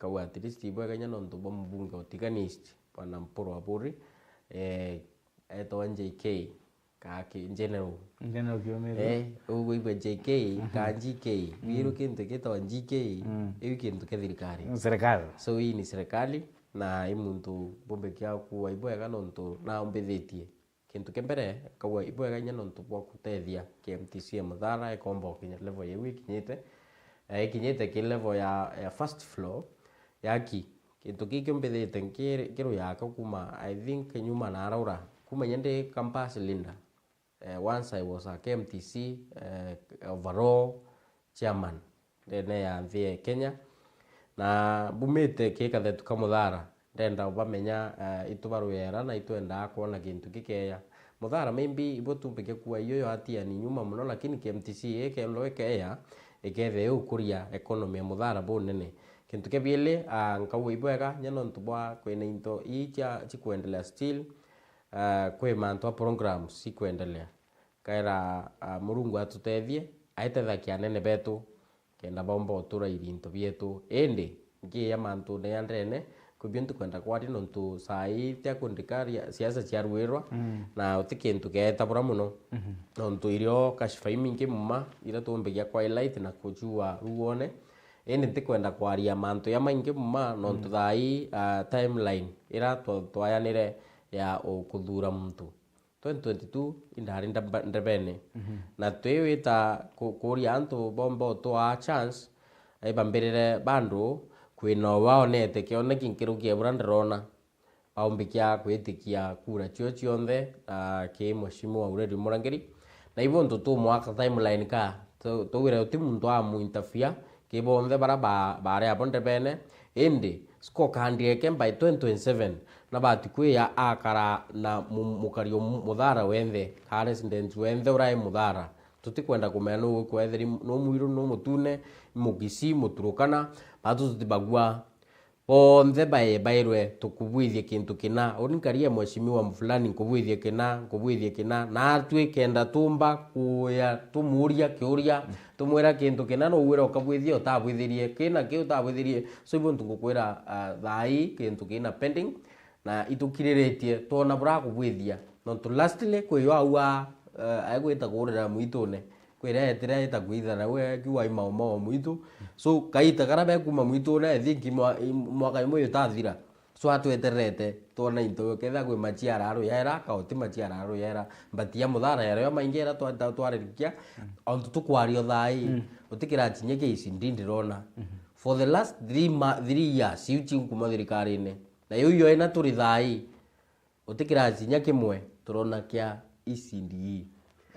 kawa at least ibwega nya nonto bo mbunge otiganist bwana Mporo Aburi eto JK ka ki general Kiomere ugo ibwe JK ka GK biru kintu kito GK iwi kintu ke serikali so hii ni serikali na imuntu bombe kya kuwa ibwega nonto na ombethetie kintu kembere kawa ibwega nya nonto bwa kutethia KMTC Muthara ekombo kinya level ya wiki nyite kinyite ki level ya first floor yaki kintu kiki mbethete kiro yaka kuma I think nyuma na araura kuma nyende campus linda once I was a KMTC overall chairman ndene ya nthie Kenya na bumite kikathetu Muthara ndenda bamenya itubaruyera na itwenda kuona kintu kikeya Muthara maybe ibo tumpike kuwa iyo atia ni nyuma muno lakini KMTC ekeya ekethe ukuria economy ya Muthara bonene kintu kebiele nkawe ibwega nyano ntubwa kwene into icha chikuendelea still kwe manto programs sikuendelea kaira murungu atutethie aitetha kianene betu kenda bombo tura irinto bietu ende ngiya manto ne andrene kubintu kwenda kwati nontu sai tia kundikaria siasa cia ruirwa na utikintu getabura muno nontu irio kashfaimi ngi mumma ira tumbigia kwa highlight na kujua ruone ende tikwenda kwaria manto ya maingi mumma nontu thai timeline ira twayanire ya okuthura muntu 2022 indari ndebene na twewita kuria antu bombo twa chance aibambirire bandu kwino waonete kione kinkiru kiebura ndirona aumbikia kwitikia kura chionthe ki mheshimiwa Aurelio Murangeri na ibo ntutu mwaka timeline ka towira utimu ndo amu interfere kibonthe bara bare abonde bene indi sko kandieke by 2027 na batikwiya akara na mukario Muthara wenthe resident wenthe urai Muthara tutikwenda kumena no kwetheri no muiru no mutune mugisi muturukana batu tutibagua bonthe bairwe tukubwithie kintu kina urinkaria mheshimiwa mfulani kubwithie kina na twikenda tumba kuya tumuria kiuria tumwira kintu kina no wira ukabwithie utabwithirie kina ki utabwithirie so ibo ntukukwira thai kintu kina pending na itukiriretie tona bra kubwithia no to lastly kwiyo awa agwita kurira muitune kwirehitira itakwitha na we kiwa imaumo mwitu so kaita karabe kuma mwitu na thinki mwaka imwe utathira so atweterete tona into ketha kwi machiara aro yera ka oti machiara aro yera batia Muthara yera maingera twarikia onto tukwario thai utikira chinyeke ici ndirona for the last 3 years yuchi kuma thirikari-ine na yo ina turi thai utikira chinyake mwe turona kia ECDE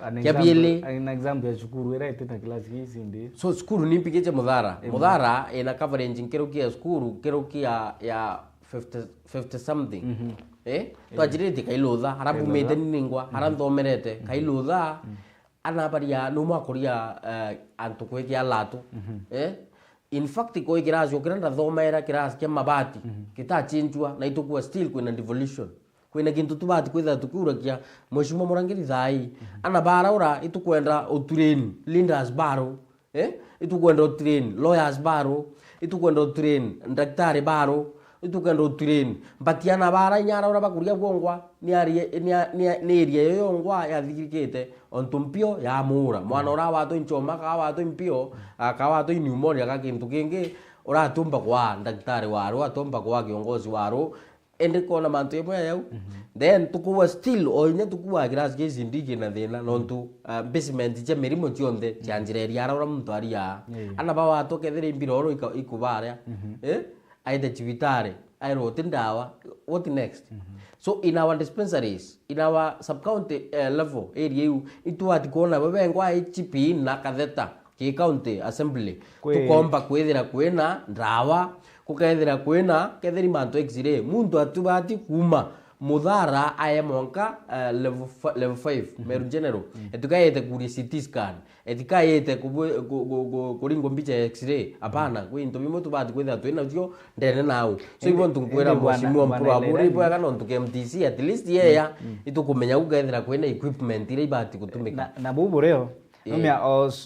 an example ya shukuru era iteta class hizi ndi so skuru nimpigeje Muthara ina coverage nkero kia skuru kero kia ya 50 something twajirite kailutha harabu mede ningwa haranthomerete kailutha anabaria no makoria antu kwekia latu in fact ko ikirazo kiranda thomera kiras kia mabati kitachinjwa na itokuwa still kuna devolution kwina kintu tubati kwitha tukura kia mheshimiwa Murangeri thai ana bara ura itukwenda utrain Lindas Baro itukwenda utrain lawyers Baro itukwenda utrain daktari Baro itukwenda utrain mbatiana bara nyara ura bakuria bwongwa ni area yoyongwa ya thikirikite ontumpio ya mura mwana ura wato nchoma ka wato impio ka wato pneumonia ka kintu kingi ura tumba kwa daktari waro atomba kwa kiongozi waro ende kona mantu yemo yau then tukuwa still oinya tukuwa grass gezi ndike na thina nontu basement je mirimo tionde chanjireria ara muntu aria ana bawa tokethire mbiroro ikubara aide chivitare airo tindawa what next so in our dispensaries in our sub county level area you ituati kona babengwa HP na katheta ki county assembly tukomba kwithira kwina ndawa kukethira kwina kethiri manto x-ray muntu atubati kuma Muthara ayamonka level 5 Meru General etukayete kuri CT scan etukayete kuringo mbicha x-ray apana kwinto bimo tubati kwithira twina cio ndene nawo so ibo ntukwira mheshimiwa Mporo Aburi ibo kana ntuke MTC at least yeya itukumenya kukethira kwina equipment ile ibati kutumika na bubu reo nomia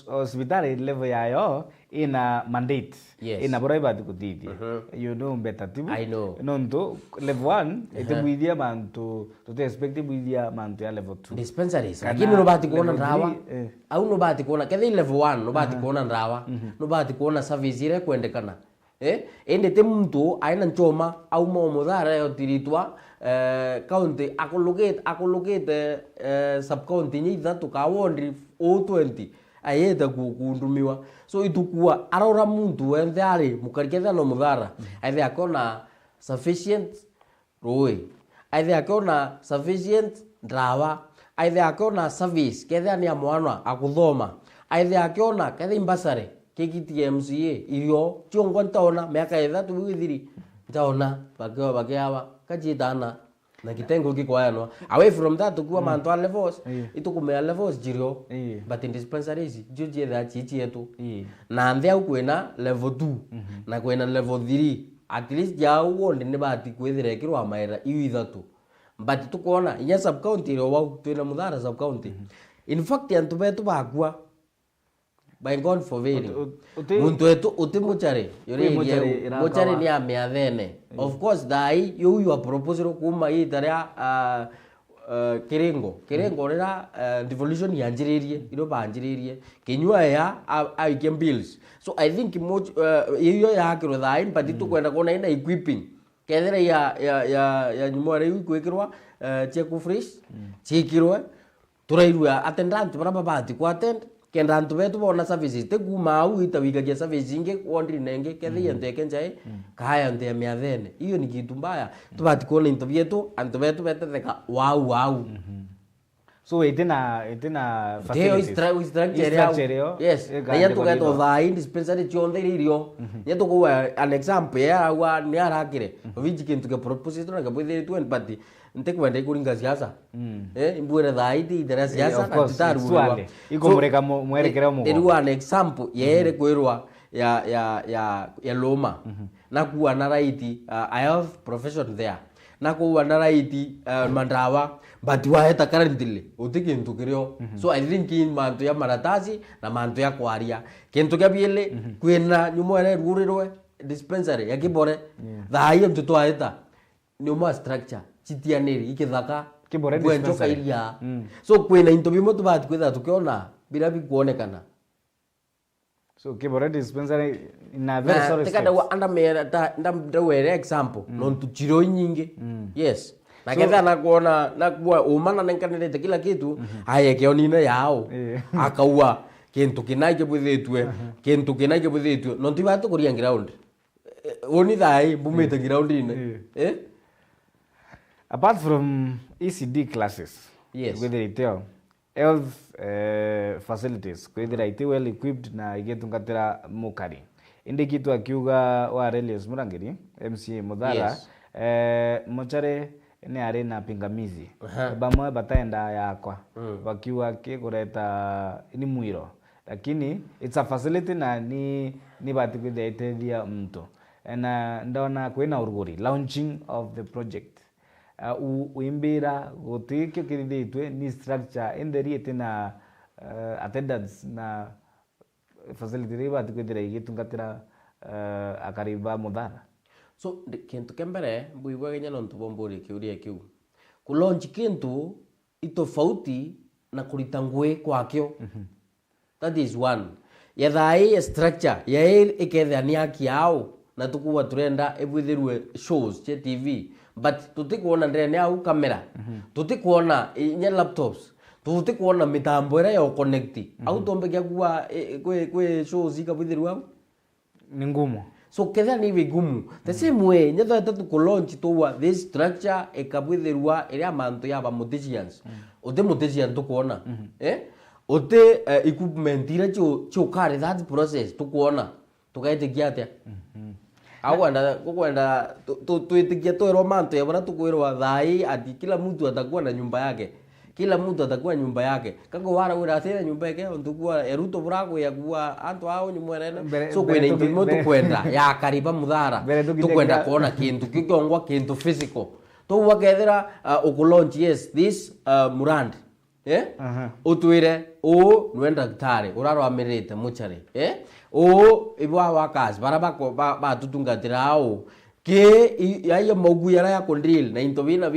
hospitali level yayo ina mandate Yes. ina bora ibati kutithia you know better tibu I know. nonto level 1 itebuithia mantu tute expect buithia mantu ya level 2 dispensaries Kana lakini nobati kuona level ndawa three, au nobati kuona kethi level 1 nobati kuona ndawa nobati kuona service ile kwendekana ende te muntu aina nchoma au mo muthara yo tiritwa county akulocate sub county ni ithatu ka ward O20 ayeta kundumiwa so itukua arora muntu wenthe ari mukariketha no muthara aithe akona sufficient roi aithe akona sufficient ndawa aithe akona service kethe ni amwana akuthoma aithe akona kethe imbasare kekiti MCA irio chiongo ntaona miaka ithatu withiri ntaona bakiawa kajitana na kitengo kikwayanwa away from that tukua mantu levels itukumea levels jirio but in dispensaries juji that chichi yetu na nthia kwena level 2 na kwena level 3 at least ya wonde ne bati kwithira kirwa maira iu ithatu but tukuona inya sub county ro wau twina muthara sub county in fact antu betu bakua by God forbidding muntu wetu utimuchare yore muchare ni amiathene of course dai you are proposal kuma itaria kirengo rira devolution yanjiririe iro banjiririe kinyua ya aikem bills so I think iyo ya hakiro dai but tukwenda kona ina equipping kethera ya nyumore ikwikirwa check fresh chikirwe turairwa attendant baraba bati ku attend kenda antu betu bona services te kuma au itawigagia services inge wondri nenge kethi yenteke njai kaya nte miathene iyo ni kitu mbaya tubati kuona into bietu antu betu betetheka wow so itina facilities deo structure yao yes na yantu gato thai dispensary chonde irio yantu kwa an example ya wa ni arakire viji kintu ke proposition na kabwe tu but nte kwenda kuringa siasa imbure thai ti dera siasa na titaru iko mureka mwerekera mu there an example yere kwirwa ya Loma na kuwa na right I have profession there na kuwa na right mandawa but waheta currently utikintu kirio so I think in mantu ya maratazi na mantu ya kwaria kintu kya biele kwina nyumore rurirwe dispensary ya kibore thai mtu waheta nyuma structure chitianiri ikithaka kibore dispensary so kwina into bimo tubati kwitha tukiona bila bikuonekana so kibore dispensary ina very sorry tekada wa anda mera nda were example non tuchiro nyingi yes na ketha na kuona na kuwa umana nenkanete kila kitu haya kionina yao akaua kintu kinaike bwithitwe non tibatu kuria ground oni thai bumite ground ine apart from ECD classes yes with retail health facilities kwithira iti well equipped na igetungatira mukari indi kitu akiuga wa Relius Murangiri MCA Muthara mochare ni ari na pingamizi bamwe bataenda yakwa bakiwa kigureta ni mwiro lakini it's a facility na ni bati kwithia mtu na ndona kwina uruguri launching of the project uimbira gutikyo kirithitwe ni structure enderiete na attendance na facility ribati kwithira igitungatira akariba Muthara so kintu kembere buigwa genya no ntubombore kiuria kiu ku launch kintu itofauti na kurita ngwe kwakyo that is one ya thai structure ya ikethia ni akiao na tukuwa turenda ebwithirwe shows che TV but tutikuona ndene au kamera tutikuona nya laptops tutikuona mitambo ira yo connect au tombe kya kuwa kwe shows ikabwithirwa ni ngumu so ketha ni vigumu the same way nyatha tatu ku launch tuwa this structure ikabwithirwa ira mantu ya ba musicians uti musician tukuona uti equipment ira cho carry that process tukuona tukaitikia atia kwenda tuitikia twero mantu ya bora tukwirwa thai ati kila mtu atakuwa na nyumba yake kako wara ura thira nyumba yake ntukua eruto burako ya kuwa antu ao nyumwerene so kwena into tu kwenda ya kariba Muthara tukwenda kuona kintu kikongwa kintu physical to wakethira ukulaunch yes this Murand utwire nwe ndagitari urarwamirite muchari ibwa wakazi bara batutungatira ao ke yayo mogu yara ya kondril na into vina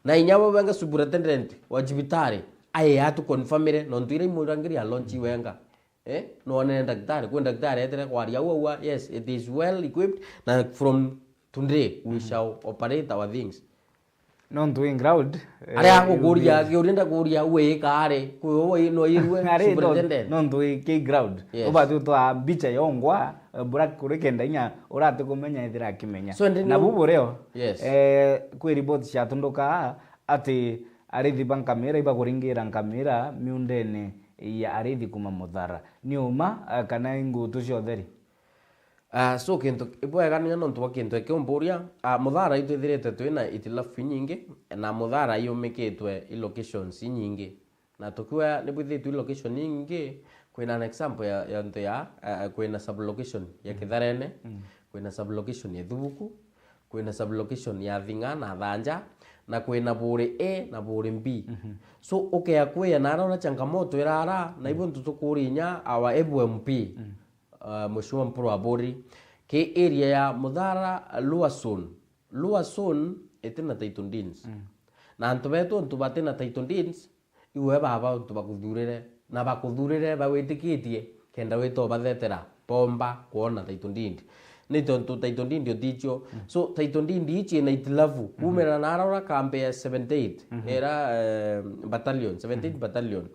na inyabo benga superintendent wa jibitari ai atu confirmire non tuire murangiri alonchi wenga no ne ndagitari kwenda ndagitari etere kwa ya yes it is well equipped na from today we shall operate our things non doing ground are ako guria giurinda guria we kare ko no irwe superintendent non doing ke ground obatu to bicha yongwa bura kurekenda nya urate kumenya ithira kimenya na bubu reo kwi report cia tunduka ati arithi bankamera iba kuringira nkamera miundene ya arithi kuma muthara ni uma kana ingutu ciothe so kintu ibwega ni no ntwa kintu ekumburia muthara itwithirite twina itilafu nyingi na muthara yumikitwe locations nyingi na tukiwa nibwithitwe location nyingi kwina an example ya ntu ya kwina sub location ya Kitharene kwina sub location ya Thubuku kwina sub location ya Thinga na Thanja na kwina buri A na buri B so okay kwya na changamoto irara na ibuntu tukurinya our FMP Mheshimiwa Mpuru wa Bori ke area ya Muthara Lower Zone etina title deeds na antu betu antu batena title deeds iwe baba antu bakuthurire na bakuthurire bawitikitie kenda wito bathetera pomba kuona title deed ni tontu title deed oticho so title deed ichi na itilavu kumera na arora kambe ya 78 era battalion 78 battalion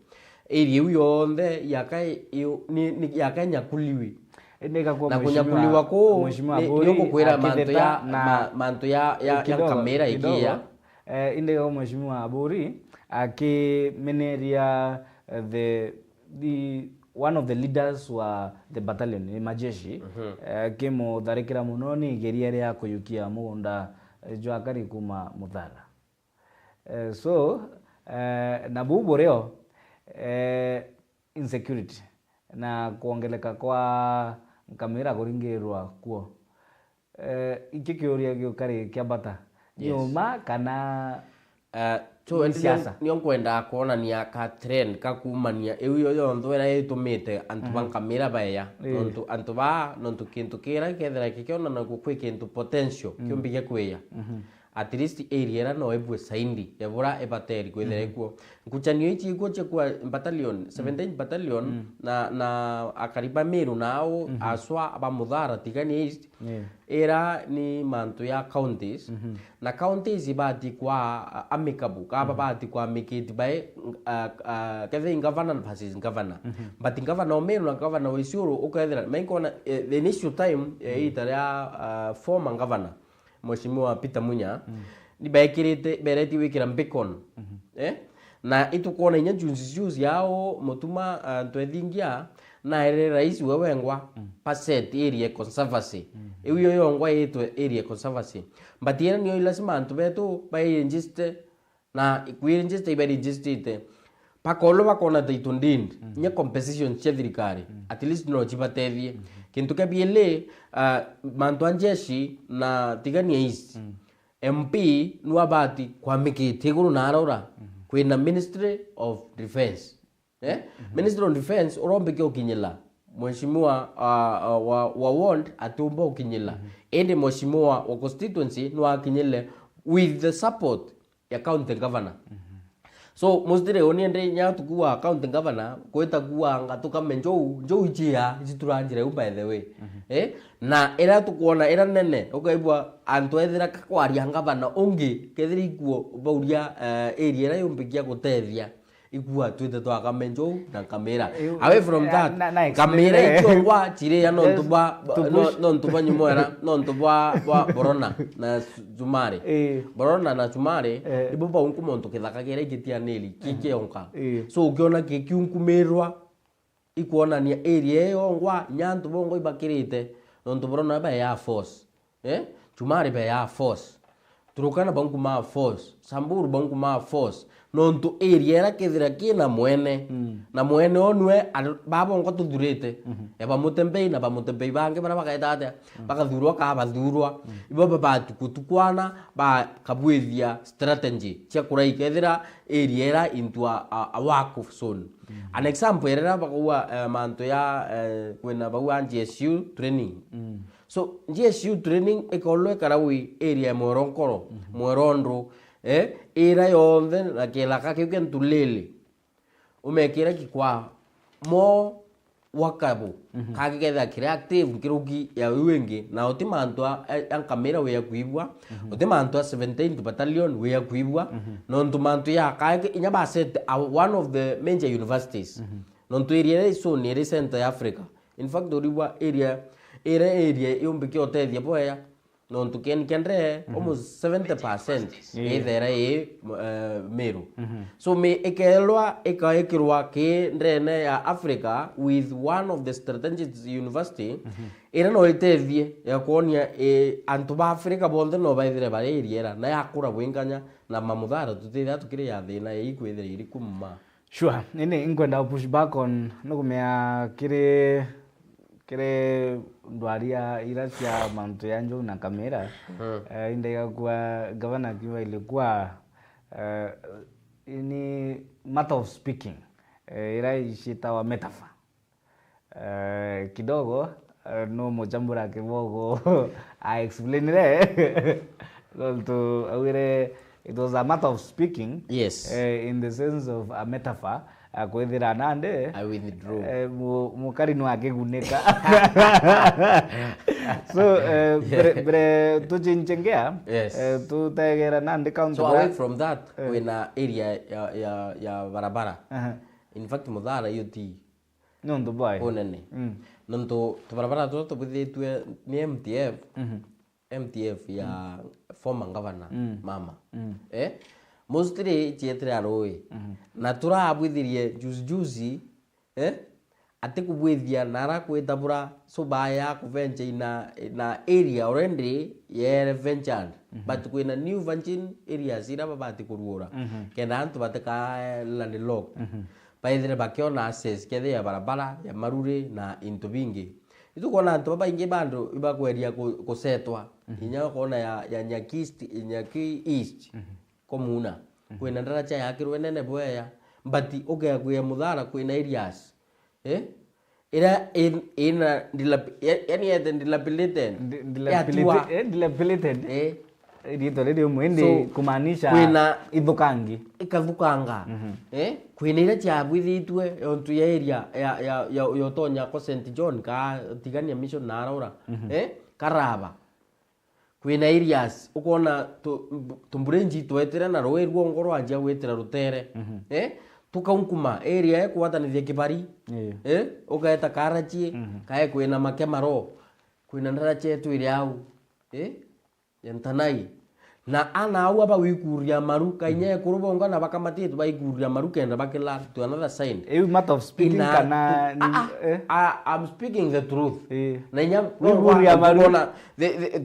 area yonde yakai ni yakai nyakuliwi na kunyakuliwa ko yoko kwera manto ya kamera ikia indega Mheshimiwa Aburi akimeneria the one of the leaders wa the battalion ni majeshi kimo tharikira muno ni geria ria kuyukia mugunda jwakari kuma Muthara so na bubu reo insecurity na kuongeleka kwa kamera kuringirwa kuo iki kiuria giukari kiambata nyuma kana ni onkwenda kuona ni aka trend kakumania eyo yontho era itumite antu bankamera baya antu kintu kira kethera kikiona na kukwe kintu potential kiumbige kweya at least area era no ebwe saindi ebura ebateri kwethera kuo nkuchanio ichi iko kwa battalion 17 battalion na akariba Meru nao aswa aba Muthara tigani east era ni mantu ya counties na counties ibati kwa amicable kaba bati kwa mikiti by kethe governor versus governor but governor Meru na governor Isiolo ukethera maikona the initial time itara former governor Mheshimiwa Peter Munya ni baikirite bereti wikira beacon na itukuona inya juice yao mutuma twethingia na ere rais wewengwa percent area conservancy iyo yongwa yetwe area conservancy but yena niyo lazima antu betu by register na register by register pakolo bakona taitundindi nya compensation cia thirikari at least no chibatethie kintu kabiele mantu anjeshi na tigania east MP nuabati kwa mikiti guru narora kwina Ministry of Defense Ministry of Defense urombeke ukinyila Mheshimiwa wa ward atumba ukinyila ende Mheshimiwa wa constituency nwa kinyile with the support ya county governor so mostire oniende nyatu kuwa county governor kweta kuwa ngatuka menjou njia ituranjira by the way na era tukuona era nene ukaibwa antu ethira kakwaria governor ungi kethira ikuo bauria area era yumbikia gutethia igua twite twa kamenjou na kamera away from that kamera ikiongwa chire ya no ntuba nyumora no ntuba borona na Jumare borona na Jumare ibuba unku monto kithaka kera igitia neli kikionka so ukiona kikiunkumerwa ikuona ni area yongwa nyantu bongo ibakirite no ntuborona ba ya force Jumare ba ya force Turukana banku ma force, Samburu banku ma force. Nontu area era kethira kina mwene na mwene onwe baba ngo tuthurite eba mutembei na ba mutembei bange bara bakaita atia bakathurwa ka bathurwa ibo baba tukutukwana ba kabwithia strategy cia kurai kethira area era into a work of zone. An example era bakwa manto ya kwena bawa GSU training. So GSU training ekolwe karawi area moronkoro morondo era yonthe na kela ka kiu kentulele umekira kikwa mo wakabu kakiketha kiri active kiruki ya wengi na otimanto an kamera we yakuibwa otimanto 17 battalion we yakuibwa nontumanto ya ka inya ba set one of the major universities nontu area iso ni center ya Africa. In fact oriwa area yombiki otethia boya nontu kendre almost 70% ethera Meru. So me ekelwa ekaekirwa ke ndrene ya Africa with one of the strategic university era no etethie ya kuonia antu ba Africa bonde no baithire bare iriera na yakura bwinganya na mamuthara tutithia tukire ya thina ikwithire iri kumma. Sure, nini ingwenda push back on nukumea kire ndwaria ira cia manto ya njo na kamera indega kwa gavana kiwa ilikuwa ni matter of speaking ira ishitawa metaphor kidogo no mojambura kibogo I explain it to awire it was a matter of speaking. Yes, in the sense of a metaphor kwethira nande I withdraw mukari no akeguneka so bre tuchinchengea tutegera nande county. So away from that wena area ya barabara in fact muthara yuti nondo boy onene nondo barabara to bithitwe ni MTF ya former governor mama mostly tietre aroi na turabwithirie juzi ati kubwithia nara kwitabura so baya kuventure na area already ye ventured but kwina new venture areas ira babati kuruora kenda antu bateka landlock baithire bakiona access kethe ya barabara ya marure na into bingi itukona antu baingi bando ibakweria kusetwa inya kona ya Nyaki East komuna kwina ndaracha yakirwe nene boya but ogea muthara kwina areas ira ina dilapidated rito radio mwende kumaanisha kwina ithukangi ikathukanga kwina ira cha bwithitwe ontu ya area ya yotonya ko St John ka tigania mission na arora karaba kwina areas ukona tumburenji twetera na roi rwongo rwanja gwetera rutere tukaunkuma area ekwatanithia kibari ugaeta karachi kae kwina makemaro kwina ndarache tu ire au yantanai na ana au aba wikuria maru kainya kurubonga na bakamatitu baikuria maru kenda bakila to another side. You matter of speaking kana I'm speaking the truth. Na nya wikuria maru na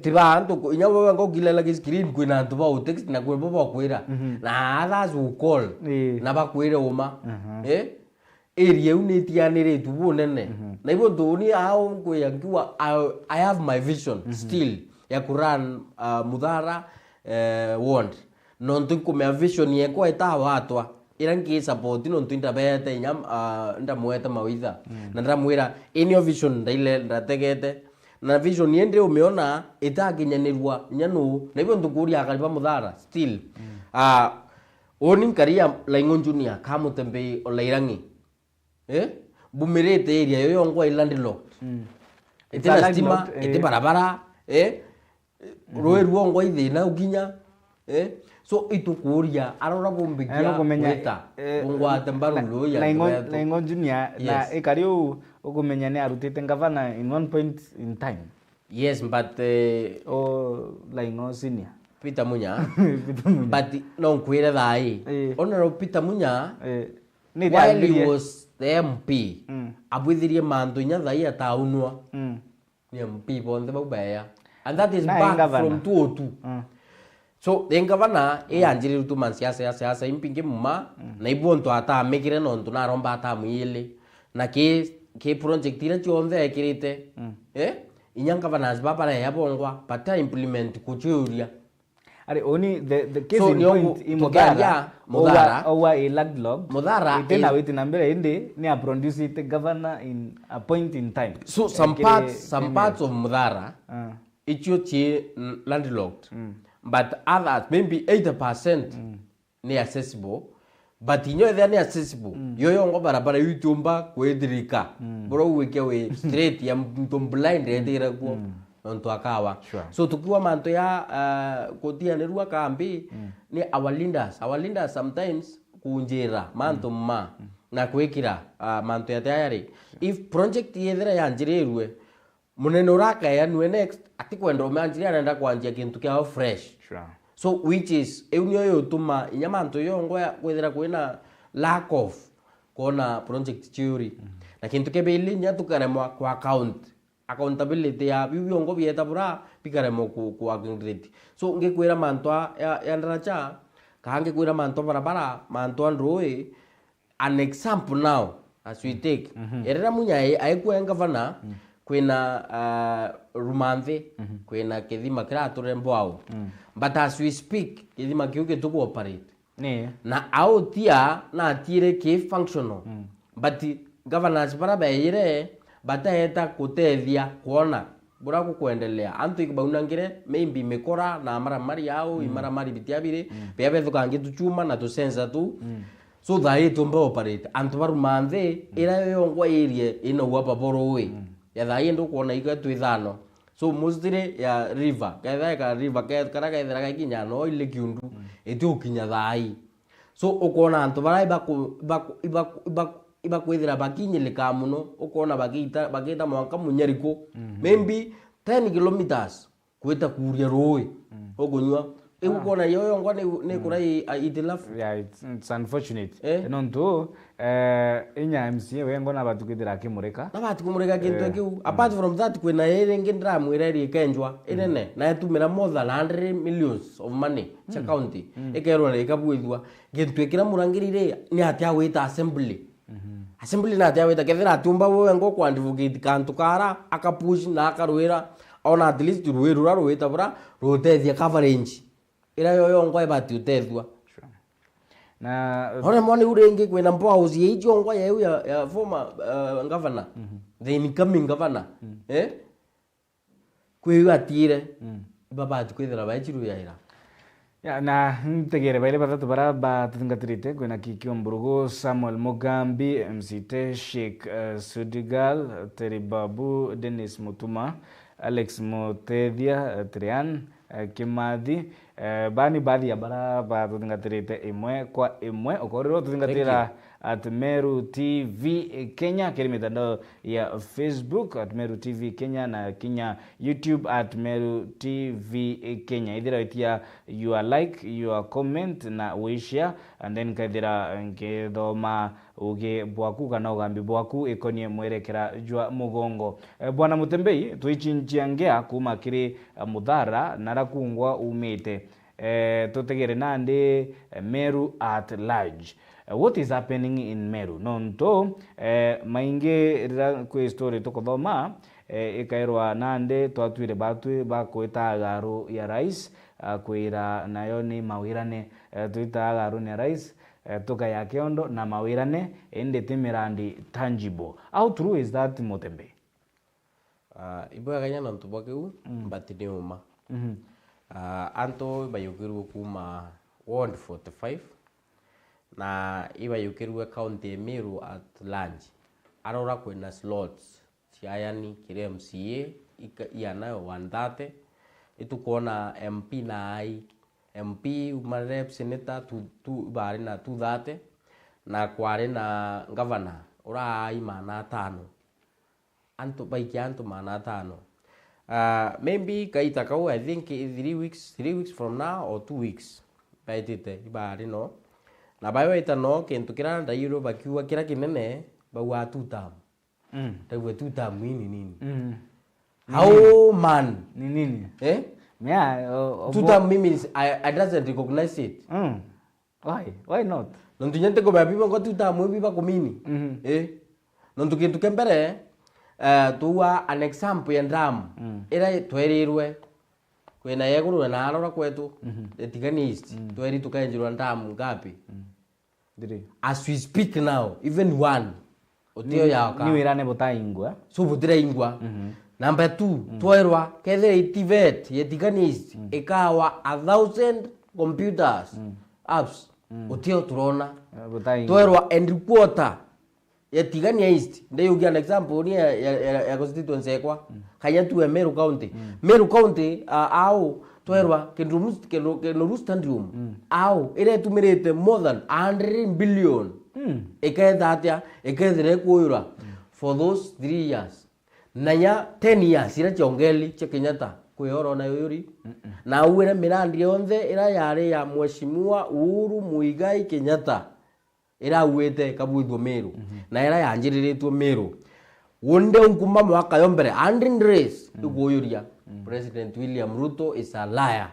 tibantu nya ngo gilela screen kwina antu ba text na kwebo ba kwira na others will call na bakwire uma area unitianire tubu nene na ibo ndoni ao kweyangiwa I have my vision still ya kuran muthara ward nontu kumea vision yeko eta watwa irangi support nontu ndabete nyam ndamweta mawitha na ndamwira in vision ndaile ndategete na vision yende umeona itakinyanirwa nyanu na ibo ndukuria akalipa muthara still oni karia Laingon Junior kamutembe olairangi bumirete area yoyo ngwa landlocked itina stima iti barabara roi rwongo ithina ukinya so itukuria arora bombikia kweta ungwate mbarulo ya Laingon Junior na ekariu ukumenya ni arutite ngavana in one point in time. Yes, but Laingon Senior Peter Munya but no kwira thai Honorable Peter Munya while he was the MP abwithirie mandu nya thai ataunwa ni MP bonde baubeya and that is back from 2002 So the governor anjiri tu man siasa impinge muma na ibu nto ata mekire no nto na romba ata muile na ke project ira chonze ekirite inyanga bana zbaba ya bongwa pata implement kuchuria Are only the case So, in point in Mudhara over a landlord. Mudhara Itena witi nambere inde ni a produce it governor in a point in time. So some parts of Mudhara ichio landlocked. But others maybe 80% ni accessible. But inyo they are accessible. Yoyo ngo barabara yutumba kwedirika. Bro weke we straight ya mtumblind redira kwa onto akawa. So tukiwa manto ya kotia nerua kambi ni our leaders sometimes kunjera manto na kwekira manto ya tayari. If project yethera yanjirerwe muneno raka ya nwe next atikwenda omanjira anaenda kwanjia kintu kya fresh. So which is eunyo yotuma inyamanto yongo ya kwethera kwena lack of kona project theory na kintu kebeli nya tukaremwa kwa accountability ya bibiongo bieta bura pikaremo ku aggregate. So ngekwira manto ya ndaracha kange kwira manto barabara manto androe an example now as we take erera munya aikwa ngavana kwena rumanthe kwena kithima kirature mbwao but as we speak kithima kiuke tuko operate na autia na atire ke functional but governors baraba ire bataeta kutethia kuona bura kuendelea antu ikibaunangire maybe mekora na mari yao mari bitiabire bebe thukangi tuchuma na tusensa tu so that it umbe operate antu barumanthe ira yongwa area ino wapa borowe ya thai ndo kuona iga twithano so mostly ya river ka river kara ithera ka kinya no ile kiundu eti ukinya thai so ukona antu barai iba kwithira bakinyilika muno ukona bagita mwanka munyariko maybe 10 kilometers kwita kuria roi ogunywa ukona yoyo ngwa ne kurai itilafu. Yeah, it's unfortunate nonto inya MCA wengo na batukithira kimureka kintu kiu apart from that kwena eringi ndramwireri kenjwa inene na etumira more than 100 millions of money cha county ekerwa ikabuithwa kintu ekira murangirire ni atia wita assembly na atia wita kethira atumba wengo kwa advocate kantu kara akapush na akarwira ona at least ruwira ruwita bra rutethia coverage ira yoyo ngwa ibati utethwa na hone mwani urengi kwena mpoa uzi hiyo ngwa ya former governor the incoming governor kwiwa tire baba tukwithira bachiru yaira ya na ntegere baile batatu bara batungatirite kwena Kikio Mburugu, Samuel Mugambi, MCT Sheikh Sudigal, Teribabu, Dennis Mutuma, Alex Mutethia, Trian Kimathi, bani baadhi ya bara batungatirite imwe kwa imwe okorero tutungatira at Meru TV Kenya kiri mitandao ya Facebook at Meru TV Kenya na Kenya YouTube at Meru TV Kenya. Idira itia your like, your comment na we share and then kadira ngedoma uge bwaku kana ugambi bwaku ikonie mwerekera jwa mugongo. Bwana Mutembei tuichinjiangea kuma kiri Mudhara narakungwa umite tutegere nande Meru at large. What is happening in Meru? Nonto mainge kwe story tukothoma ikairwa nande twatwire batwe bakwita agaru ya rais kwira nayo ni mawirane twita agaru ni rais toka ya kiondo na mawirane ende timirandi tangible. How true is that, Mutembe? Ibo aganya nantu bakeu batini uma anto bayukiru kuma ward 45 na iba yukirwe county Meru at large arora kwena slots chiayani kire MCA yana 130 itukona MP na ai MP umarep senator tu bari na 230 na kware na governor ora ai mana 5 anto baiki anto mana 5 maybe kaita kau I think 3 weeks from now or 2 weeks baitite ibari no na bayo itano kintu kira ndairo bakiwa kira kinene bawa tutam tawe tutam nini how man nini Yeah, two term means I doesn't recognize it. Why not? Nontu nyente ko babiba ngo two term biba kumini. Nontu kintu kembere tuwa an example ya ndam. Era twerirwe kwena yeguru na arora kwetu etiganist tweri tukaenjirwa ndam ngapi. As we speak now, even one otio yaka ni wirane botaingwa so butira ingwa. Number 2 twerwa kethe itivet yetiganist ikawa 1000 computers apps otio turona twerwa and quarter yetigania east ndio ugia an example ni ya constituency ekwa kanya tu Meru County. Meru County au twerwa kendo Rustandrium au ile tumirete more than 100 billion eketha atia ekethire kuira for those 3 years nanya 10 years ira chongeli cha Kenyatta kuyoro na yuri na uwere mirandi yonthe ira yari ya Mheshimiwa Uhuru Muigai Kenyatta ira uwete kabwithwo Meru na ira yanjiriritwo Meru wonde nkuma mwaka yombere 100 days ikuyuria President William Ruto is a liar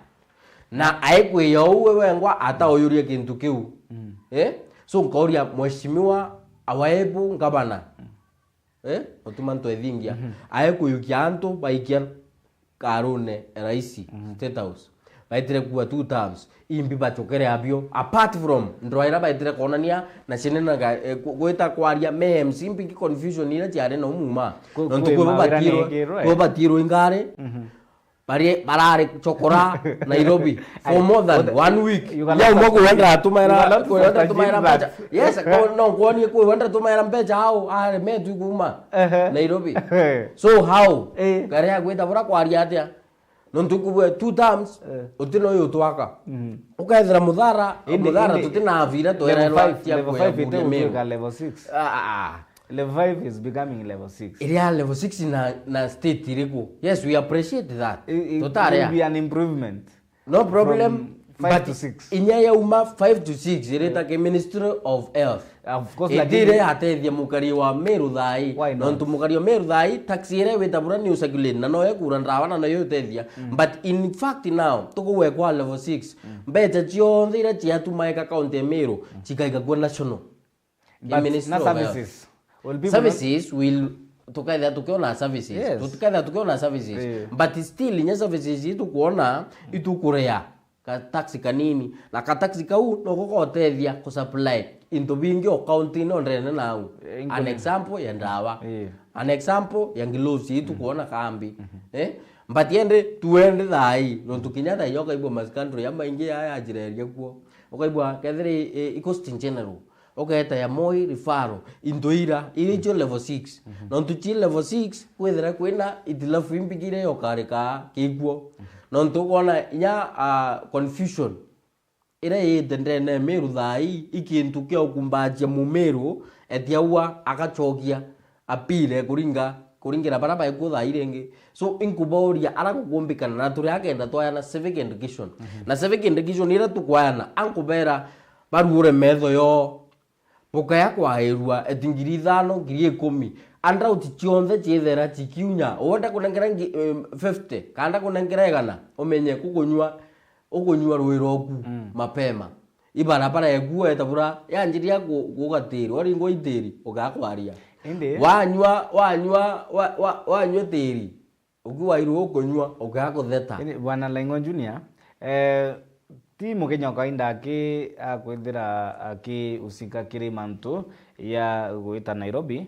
na aikwiyo uwe wengwa ata oyuria kintu kiu so nkauria Mheshimiwa awaebu ngabana otumanto ethingia aikuyukia antu baikia karune raisi State House baitire kuwa 2 terms imbi bachokere abio apart from ndroira baitire konania na chenena gweta kwaria mehem simpi confusion ira tiare no muma nontu ko batiro ingare barare chokora Nairobi for more than 1 week ya moko wenda tumaira mbeja yes no kwani ko wenda tumaira mbeja au are metu kuma Nairobi so how gare ya gweta bora kwaria atia nontu kubwe 2 terms utino yo twaka ukaethera muthara tutina avira to era level 5 level 6 level 5 is becoming level 6 area level 6 na state iriku yes we appreciate that totally will be an improvement no problem 5 to 6 inya ya uma 5 to 6 ireta ke Ministry of Health of course lakini atethia mukari wa Meru thai nontu mukari wa Meru thai taxi ire witabura ni usagulate na no ekura ndawa na no yotethia but in fact now tukuwe kwa level 6 mbeja cionthe ira ciatumaika county ya Meru cikaiga kwa national Ministry of services services will tukaitha tukiona services tukaitha tukiona services but still nya services itu kuona itu kurea ka taxi kanini na ka taxi kau no gukotethia ku supply into bingi o county no ndene nau an example ya ndawa an example ya ngilosi itu kuona kambi but yende tuende thai no tukinyatha yoka ibo maskandro ya maingi ya ajireria kuo okaibwa kethire ecostin general oketa ya Moi referral indoira iricho level 6 nontu chi level 6 kwethera kwina itilafu imbigire yokarika kiguo nontu kona nya confusion ira yendendene Meru thai ikintu kya ukumbaje mu Meru etiawa akachokia apile kuringira baraba ikuthai irengi so inkuboria ara kukumbikana na turi agenda twayana civic education na civic education ira tukwayana ankubera barure metho yo Bukaya kwa erua etingiri 5 ngiri 10 andra utichionze chethera chikiunya wonda kunengera 50 kanda kunengera igana umenye kukunywa rwiroku mapema ibarabara egu etabura yanjiria gugatiri ori ngo itiri ugakwaria wanywa tiri ugiwairu ukunywa ugakutheta bwana Laingo Junior ti mukenya kainda akwithira usika kiri mantu ya gwita Nairobi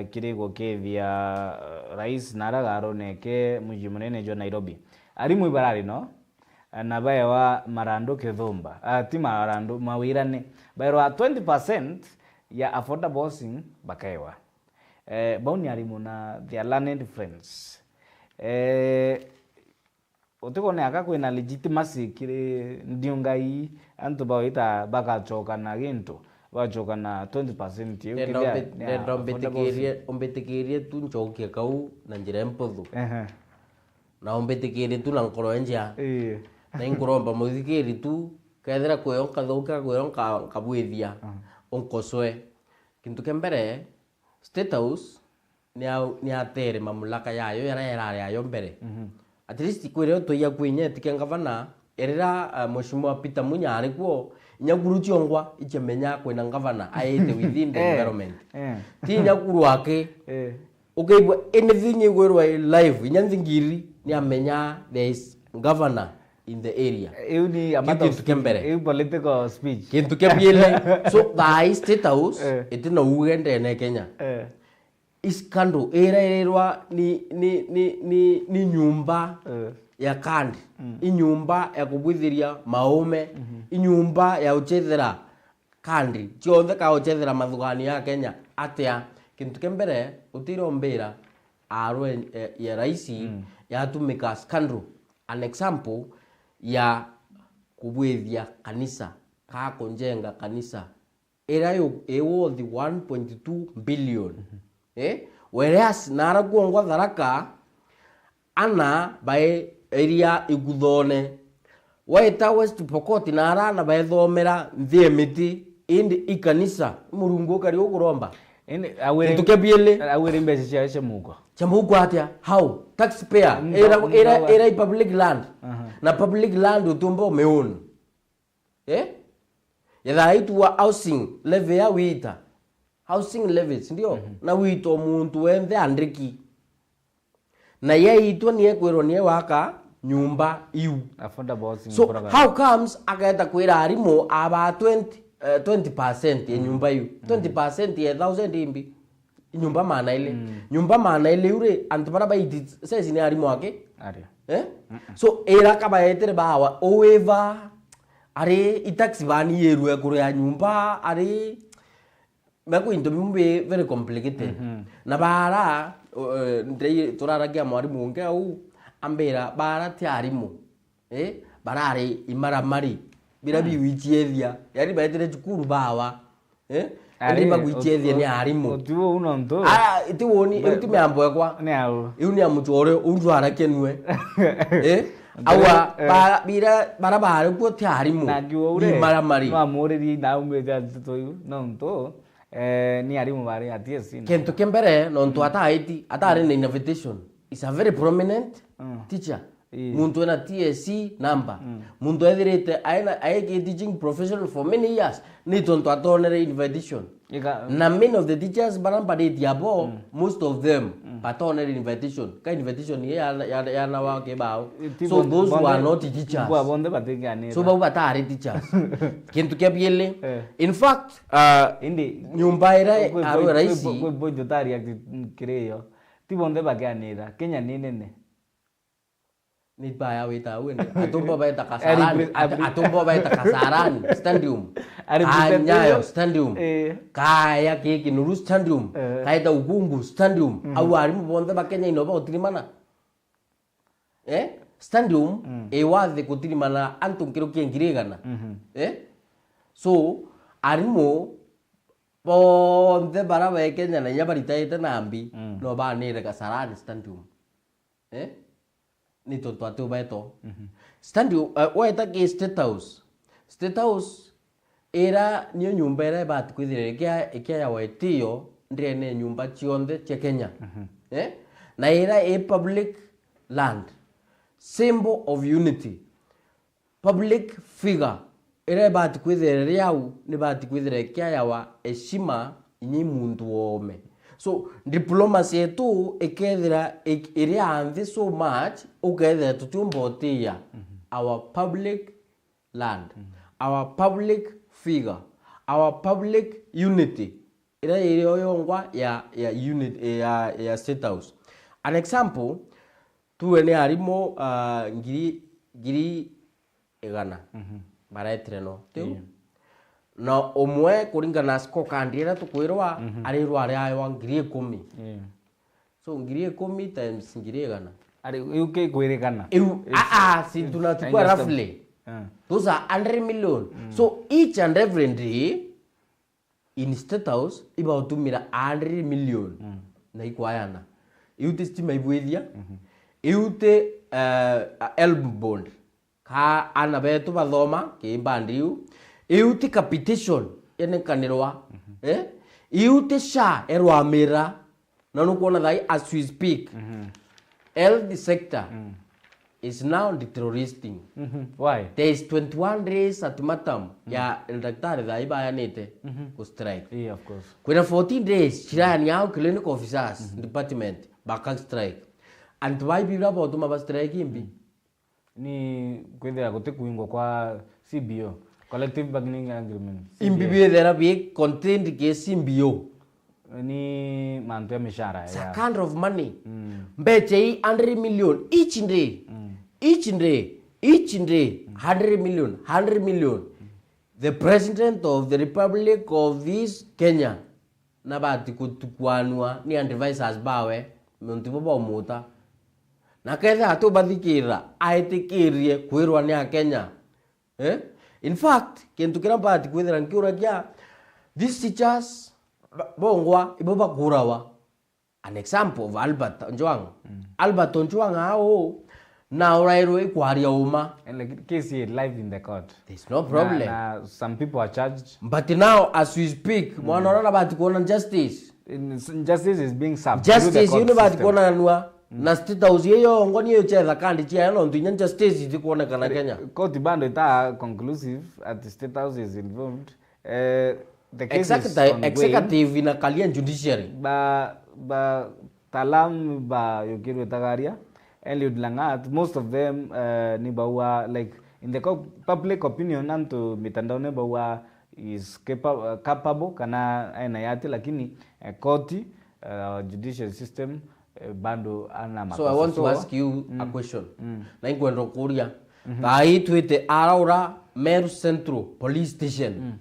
kiri gukithia rais naragaro neke muji munene jo Nairobi ari muibarari no na baewa marando kithumba ti marando mawirane baewa 20% ya affordable housing bakaewa bauni ari muna their learned friends utikone akakwina legitimacy kiri ndio ngai antu bawita bakachoka na gintu bachoka na 20% umbetikirie tu nchokia kau na njira mpothu na umbetikirie tu na nkoro enja na inkuromba muthikiri tu kaethera kweyonka thuka kweyonka kabwithia unkoswe kintu kembere State House ni atere mamlaka yayo yara yayo mbere at least kwire to ya kwenye tikengavana erera mheshimiwa Peter Munyari kwo nyakuru chiongwa ichemenya kwena ngavana aite within the environment ti nyakuru wake okay anything igwerwa live nyanzingiri ni amenya there is governor in the area Euni amata kembere political speech kintu kebiele so the state house itina ugende ne Kenya iskando ererwa ni nyumba ya kandi inyumba ya kubwithiria maume inyumba ya uchethera kandi ciothe ka uchethera mathugani ya Kenya atia kintu kembere utirombera arwe ya raisi ya tumika scandal an example ya kubwithia kanisa ka konjenga kanisa erayo worth 1.2 billion whereas nara kuongwa Tharaka ana bae area iguthone waita West Pokot nara na bae thomera nthemiti indi ikanisa murungu kari ukuromba awere tukebiele awere mbese cha mugo chamugo atia how taxpayer era public land na public land utumbo meon yaitwa housing levy ya wita housing levies ndio na wito muntu wenthe andiki na yaitwa ni ekwiro ni waka nyumba iu affordable housing so program. how comes akaeta kwira arimo aba 20% ya nyumba iu 20% ya 1000 imbi nyumba maana ile nyumba maana ile ure antapara ba iti sasa ni arimo wake Ari. so era kaba etere bawa over are itaxi bani yeru ekuru ya nyumba are mako into mumbe very complicated na bara ndei turaragia mwarimu nge au ambera bara ti arimo barare imaramari birabi wichiethia yari baetere chukuru bawa ari bagwichiethia ni arimo otuo uno ndo iti woni iti meambo ekwa ni au iuni amuchore undwara kenwe awa bara bara ko ti arimo na giwo ure imaramari no amoreri na umbeja toyu no ndo ni arimu bari atiesi kento kembere no ntu ataiti atare na invitation is a very prominent teacher muntu ena TSC number muntu ethirite aike teaching professional for many years ni tonto atonere invitation na many of the teachers barambari diabo most of them patonere invitation ka invitation ya na wa ke bao so those who are not teachers kwa bonde bategane so ba batare teachers kintu kebiele in fact indi nyumba ira aro raisi kwa jotari akireyo ti bonde baganira Kenya nene ni baya wita wende atumbo baita kasarani atumbo baita kasarani stadium Nyayo stadium kaya kiki nuru stadium kaita ugungu stadium au arimu bonde bakenya inoba utirimana stadium ewaze kutirimana antum kiro kiengirigana so arimu bonde bara bakenya na nyabarita ite nambi no ba nire kasarani stadium ni tonto atu baito stadium waita ki state house era niyo nyumba era bat kwithire ikia ya waitio ndene nyumba chionde che Kenya na era a public land symbol of unity public figure era bat kwithire yau ni bat kwithire ikia ya wa heshima ni muntu wome so diplomacy yetu ikethira iria anthi so much ukethira tutumbotia our public land our public figure our public unity ira irio yongwa ya unit ya state house an example tuene arimo ngiri egana baraetreno tu na omwe kuringana scorecard ira tukwirwa ari rware ayo ngiri 10 so ngiri 10 times ngiri egana ari uke kwirikana si tunatukua roughly those are 100 million so each and every day in state house ibautumira 100 million na ikwayana iute stima ibwithia iute elb bond ka ana betu bathoma ke bandiu iute capitation ene kanirwa iute sha erwa mira na nukuona thai as we speak health sector is now deteriorating. Why? There is 21 days ultimatum ya daktari thai bayanite ku strike. Yeah, of course. Kuna 14 days chirani yao clinical officers department baka strike. And why bila botu maba strike imbi? Ni kwendera gote kuingo kwa CBO, collective bargaining agreement. Imbi bidera bi contained ke CBO. Ni mantu ya mishahara It's a ya. kind of money. Mbeche 100 million each day. Each day 100 million. The president of the Republic of this Kenya nabati kutukwanwa ni advisors bawe muntibo ba muta na ketha atu bathikira aitikirie kwirwa ni Kenya. In fact kintu kira bati kwithira nkiura kia these teachers bongwa iboba kurawa. An example of Albert Ojwang. Albert Ojwang ao na urairo ikwaria uma. And like case here live in the court. There's no problem. Some people are charged. But now as we speak, mwana ora bati kuona justice. Justice is being served. Justice yuni bati kuona nwa. Na state house yeyo ngoni yo chetha kandi chia no ntinya justice iti kuona kana Kenya. Court bando ita conclusive at the state house is involved. The case is executive in a Kalian judiciary. Ba talam ba yokiru tagaria Eliud Langat, most of them ni bawa like in the public opinion nanto mitandao ne bawa is capable kana aina yati lakini koti judicial system bando ana makosa. So I want to ask you a question. Na ingwendo kuria tai twite araura Meru Central Police Station.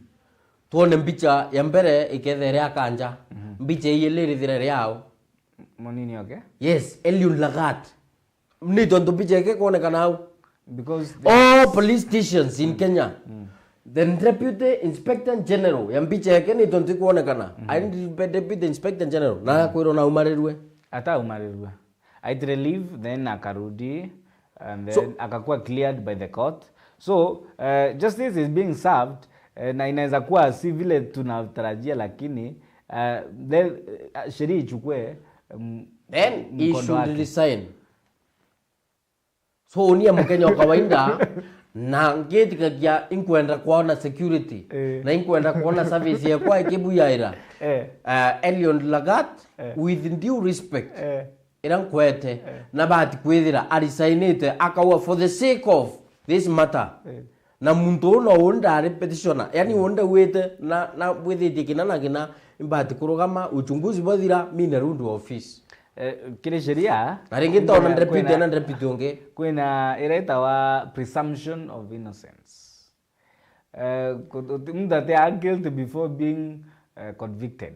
Tuone mbicha ya mbere ikethere akanja. Mbicha yelere thire yao. Monini okay? Yes, Eliud Lagat. Ni tonto mbicha yake kuonekana au. Because all police stations in Kenya. The Deputy Inspector General ya mbicha yake ni tonto kuonekana. I need Deputy Inspector General na kwiro na umarirwe. Ata umarirwe. I relieve then akarudi and then akakuwa cleared by the court. So justice is being served. Na inaweza kuwa si vile tunatarajia lakini then sheria ichukue then he should resign. So unia Mkenya wa kawaida na ngeti kagia inkwenda kuona security na inkwenda kuona service ya kwa ikibu yaira Eliud Lagat with due respect iran kwete na bahati kwithira arisignite akawa for the sake of this matter. Na muntu no onda repetitiona yani onda wete na withiti kinana kina imbati kurugama uchunguzi bothira mina rundu office kile sheria aringita ona repeat onge kwena ireta wa presumption of innocence mtu ate guilty before being convicted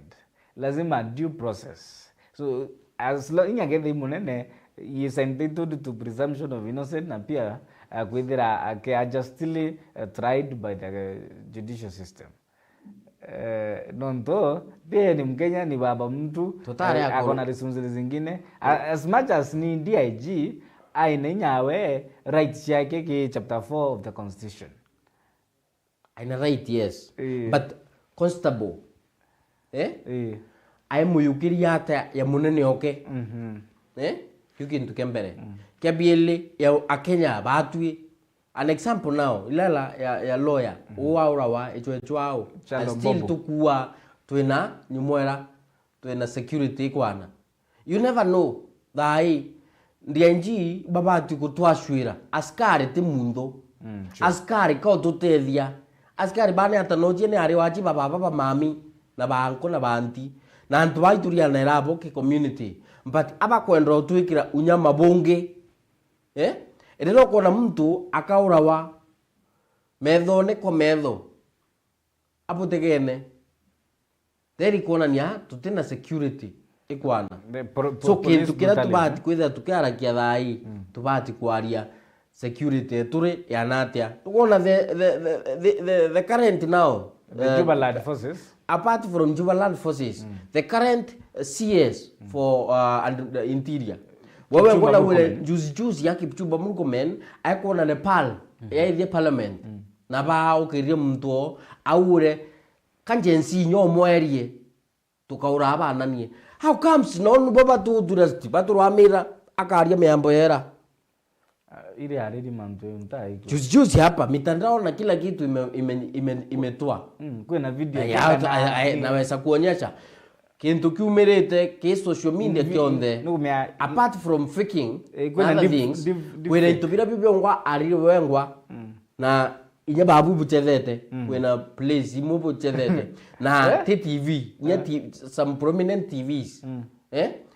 lazima due process. So as long ingagethia munene he is entitled to presumption of innocence na pia kwithira ake justly tried by the judicial system. Nonto pia ni Mkenya ni baba mtu akona responsibilities zingine as much as ni DIG aina nyawe rights yake ki chapter 4 of the constitution. Aina right yes. But constable ai muyukiri yata ya munene oke yukintu kembere kebiele ya akenya batwi. An example now ilala ya lawyer uwaurawa echwechwao still tukua twina nyumwera twina security kwana. You never know dai ndienji babati kutwashwira askari timundo askari ko tutethia askari bane atanoje ne ari waji baba mami na banko na banti na antu baituria na rabo ke community but aba kwendro twikira unyama bonge Edero kona mtu akaurawa medho ne ko medho apotegene deri kona nya tutina security ikwana. So kintu kira tubati kwitha tukara kia thai tubati kwaria security turi yanatia tukona the current now the Jubaland forces apart from Jubaland forces the current CS for interior wewe ngona ule juzi ya Kipchumba Murkomen aikona Nepal ya ile parliament na ba ukirie mtu aure kanjensi nyomo erie tukaura abana nie how comes no baba tu durasti baturwa mira akaria meambo era ile already mambo mtai. Juzi hapa mitandao na kila kitu imetoa. Kuna video naweza kuonyesha kintu kiumirite ki social media kionde apart from faking other things where itubira bibongwa ari wengwa na inya babu buchethete kwena place imu buchethete na TV nya some prominent TVs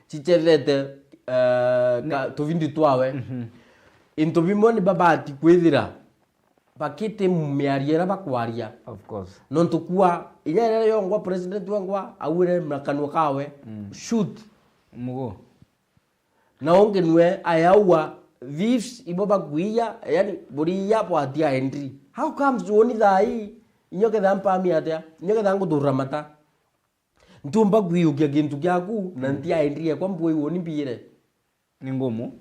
chichethete tuvindi twawe into bimoni babati kwithira bakite mumiariera bakwaria of course non tukua inya rero yongwa president wangwa awire mrakanwa kawe shoot mugo na ongenwe ayawa thieves iboba kuia yani buriya bwatia entry how comes woni thai inyoke thampa miatia inyoke thangu turamata ntumba kuiukia kintu kyaku na ntia entry kwa mboi woni mbire ni ngumu.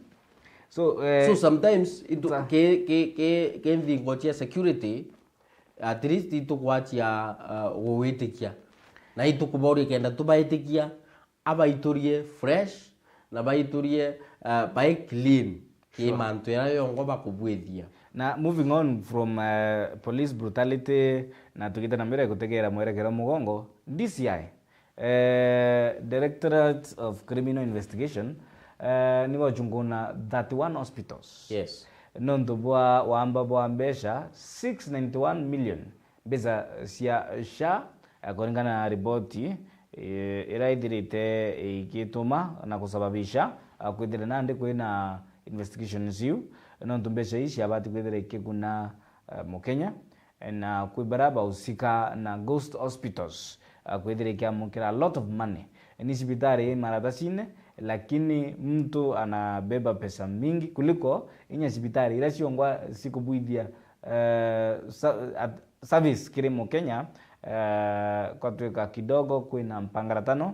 So sometimes it ke thingo chia security at least itukwachia gwitikia na itukubori kenda tubaitikia abaiturie fresh na baiturie by clean ke mantu ya yongo bakubwithia. Na moving on from police brutality na tukita na mbere kutegera mwerekero mugongo DCI Directorate of Criminal Investigation ni wachunguna 31 hospitals. Yes. Nondo bwa wamba bwa mbesha 691 million beza sia sha kulingana na ripoti iraithirite ikituma na kusababisha kwithira nande kwina investigations yu nondo mbesha ici abati kwithira ikiguna Mukenya na kwibaraba usika na ghost hospitals kwithira ikiamukira a lot of money ni sibitari maratasine lakini mtu anabeba pesa mingi kuliko inya sibitari ila siongwa sikubuithia service kirimo Kenya kwa tuweka kidogo kwina mpangara tano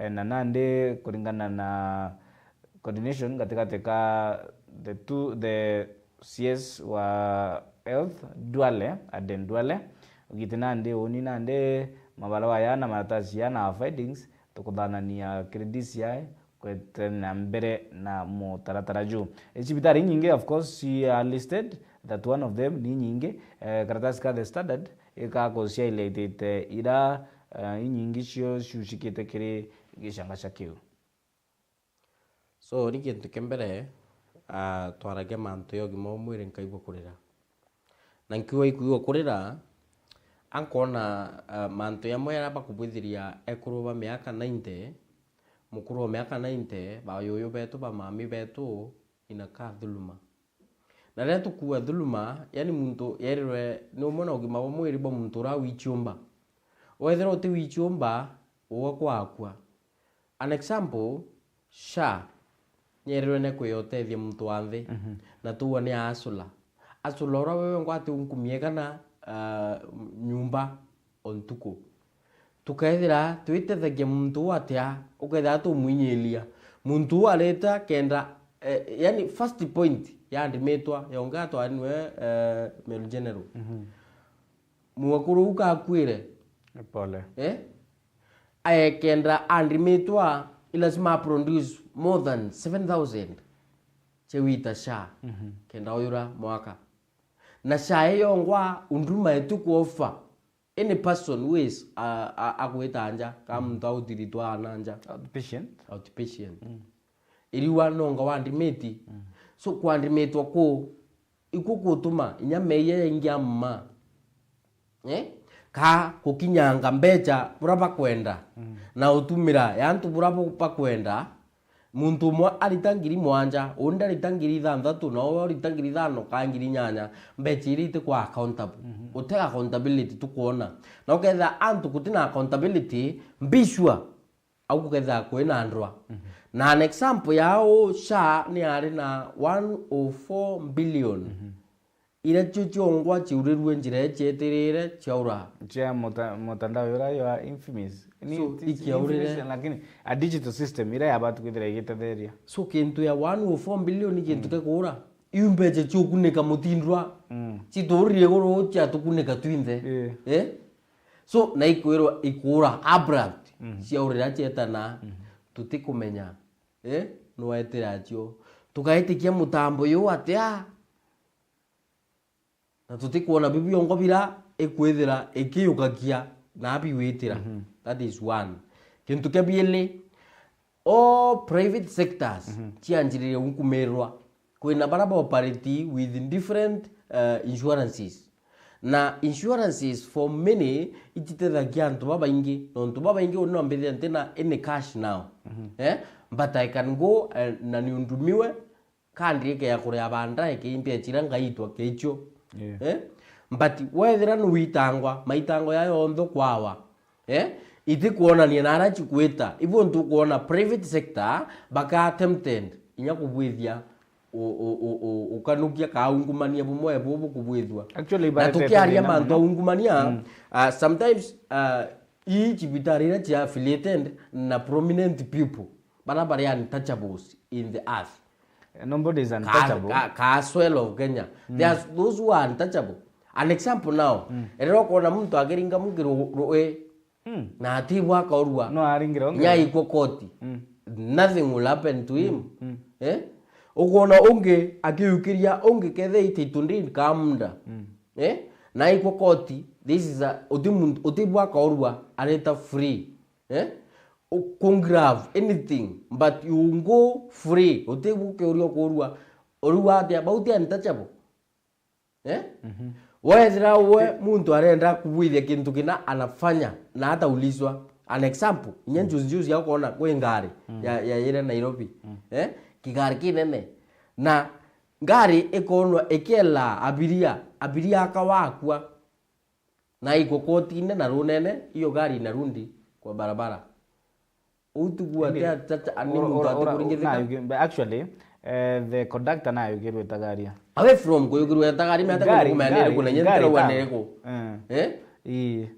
na nande kulingana na coordination katika teka the CS wa health Duale Aden Duale ugitinande oni nande mabalawa yana maratasi yana findings tukudhanania DCI kwetena mbere na mutaratara juu. Sibitari nyingi of course are listed that one of them ni nyingi karatasi ka the standard ikakosia ile ira nyingi cio shushikite kiri gishangasha kiu. So ni kintu kembere twarage mantu yogi mwire nkaigwa kurira na nkiwa ikuigwa kurira ankona mantu yamwe yaraba kubwithiria ekuruba miaka 90 mukuru wa miaka 90 bayoyo betu ba mami betu inakaa dhuluma na leo tukuwa dhuluma yani muntu yerirwe ni umona ugima wa mwiri bo muntu ra wichumba wethero ti wichumba uwa kwakwa an example sha yerirwe ne kwiyotethia muntu wanthi na tuwa ni asula ora wewe ngwati unkumie kana nyumba ontuko tukaethira twitethagia muntu atia uketha tumwinyilia muntu areta kenda yani first point ya ndimetwa yonga twanwe Mel General muakuru ukakwire pole kenda andimetwa ilazima produce more than 7,000 chewita sha kenda oyura mwaka na sha yongwa unduma etuku offer any person who is akweta anja kama mtu autiritwa ananja outpatient iriwa nonga wandimeti so kwandimetwa ko ikukutuma inyameye ingia mma ka kukinyanga mbecha buraba kwenda na utumira yantu buraba pakwenda muntu mwa alitangiri mwanja onda alitangiri thanthatu na o alitangiri thano kangiri nyanya mbecha irite kwa accountable utega accountability tukuona na uketha antu kutina accountability mbishwa au kuketha kwena andwa na an example yao sha ni ari na 104 billion ira chuchongwa chiurirwe njire cheterere chaura cha mutandao yora ya infamous ni ikiaurire lakini a digital system ira yabatu kwithira igitetheria so kintu ya 104 billion kintu kekura imbeje chukunika mutindwa chitorire goro cha tukunika twinthe so na ikwirwa ikura abrupt ciaurira chetana tutikumenya no etira cio tukaitikia mutambo yo atia na tutikuona bibio ngobira ekwethira ekiyukakia na abi witira. That is one. Kintu kebiele all private sectors chianjirire unkumerwa kwina baraba operate with different insurances. Na insurances for many itithethagia antu babaingi no antu babaingi no mbethia ntena any cash now. But I can go na niundumiwe kandi yake ya kuria banda yake impia chiranga itwa kecho. But wethira no witangwa maitango ya yontho kwawa. Iti kuonania na arachi kweta ivo ntu kuona private sector baka attempted inya kubwithia ukanukia ka ungumania bumwe bubu kubwithwa. Actually na tukiaria mantu ungumania sometimes each bitarira chia affiliated na prominent people bari untouchables in the earth. Nobody is untouchable. Ka swell of Kenya. There's those who are untouchable. An example now, erero kona muntu ageringa mugiro roe na atibwa kaurua. No aringira nya iko koti. Nothing will happen to him. Ukona unge akiukiria unge kethe ititundin kamunda. Na iko koti, this is a utibwa kaurua areta free. Congrave anything but you go free. Utibuke urio kurua. Orua atia bauti untouchable. Wethira we muntu arenda kubwithia kintu kina anafanya na hata ulizwa. An example, juzi ya kuona kwe ngari ya ire Nairobi. Kigari kinene. Na ngari ikonwa ekela abiria akawakwa. Na iko kotine na runene iyo gari inarundi kwa barabara. Utugua tata animu tatu actually the conductor na yugirwe tagaria away from kuyugirwe tagari meta kumenere kuna nyentera wanereko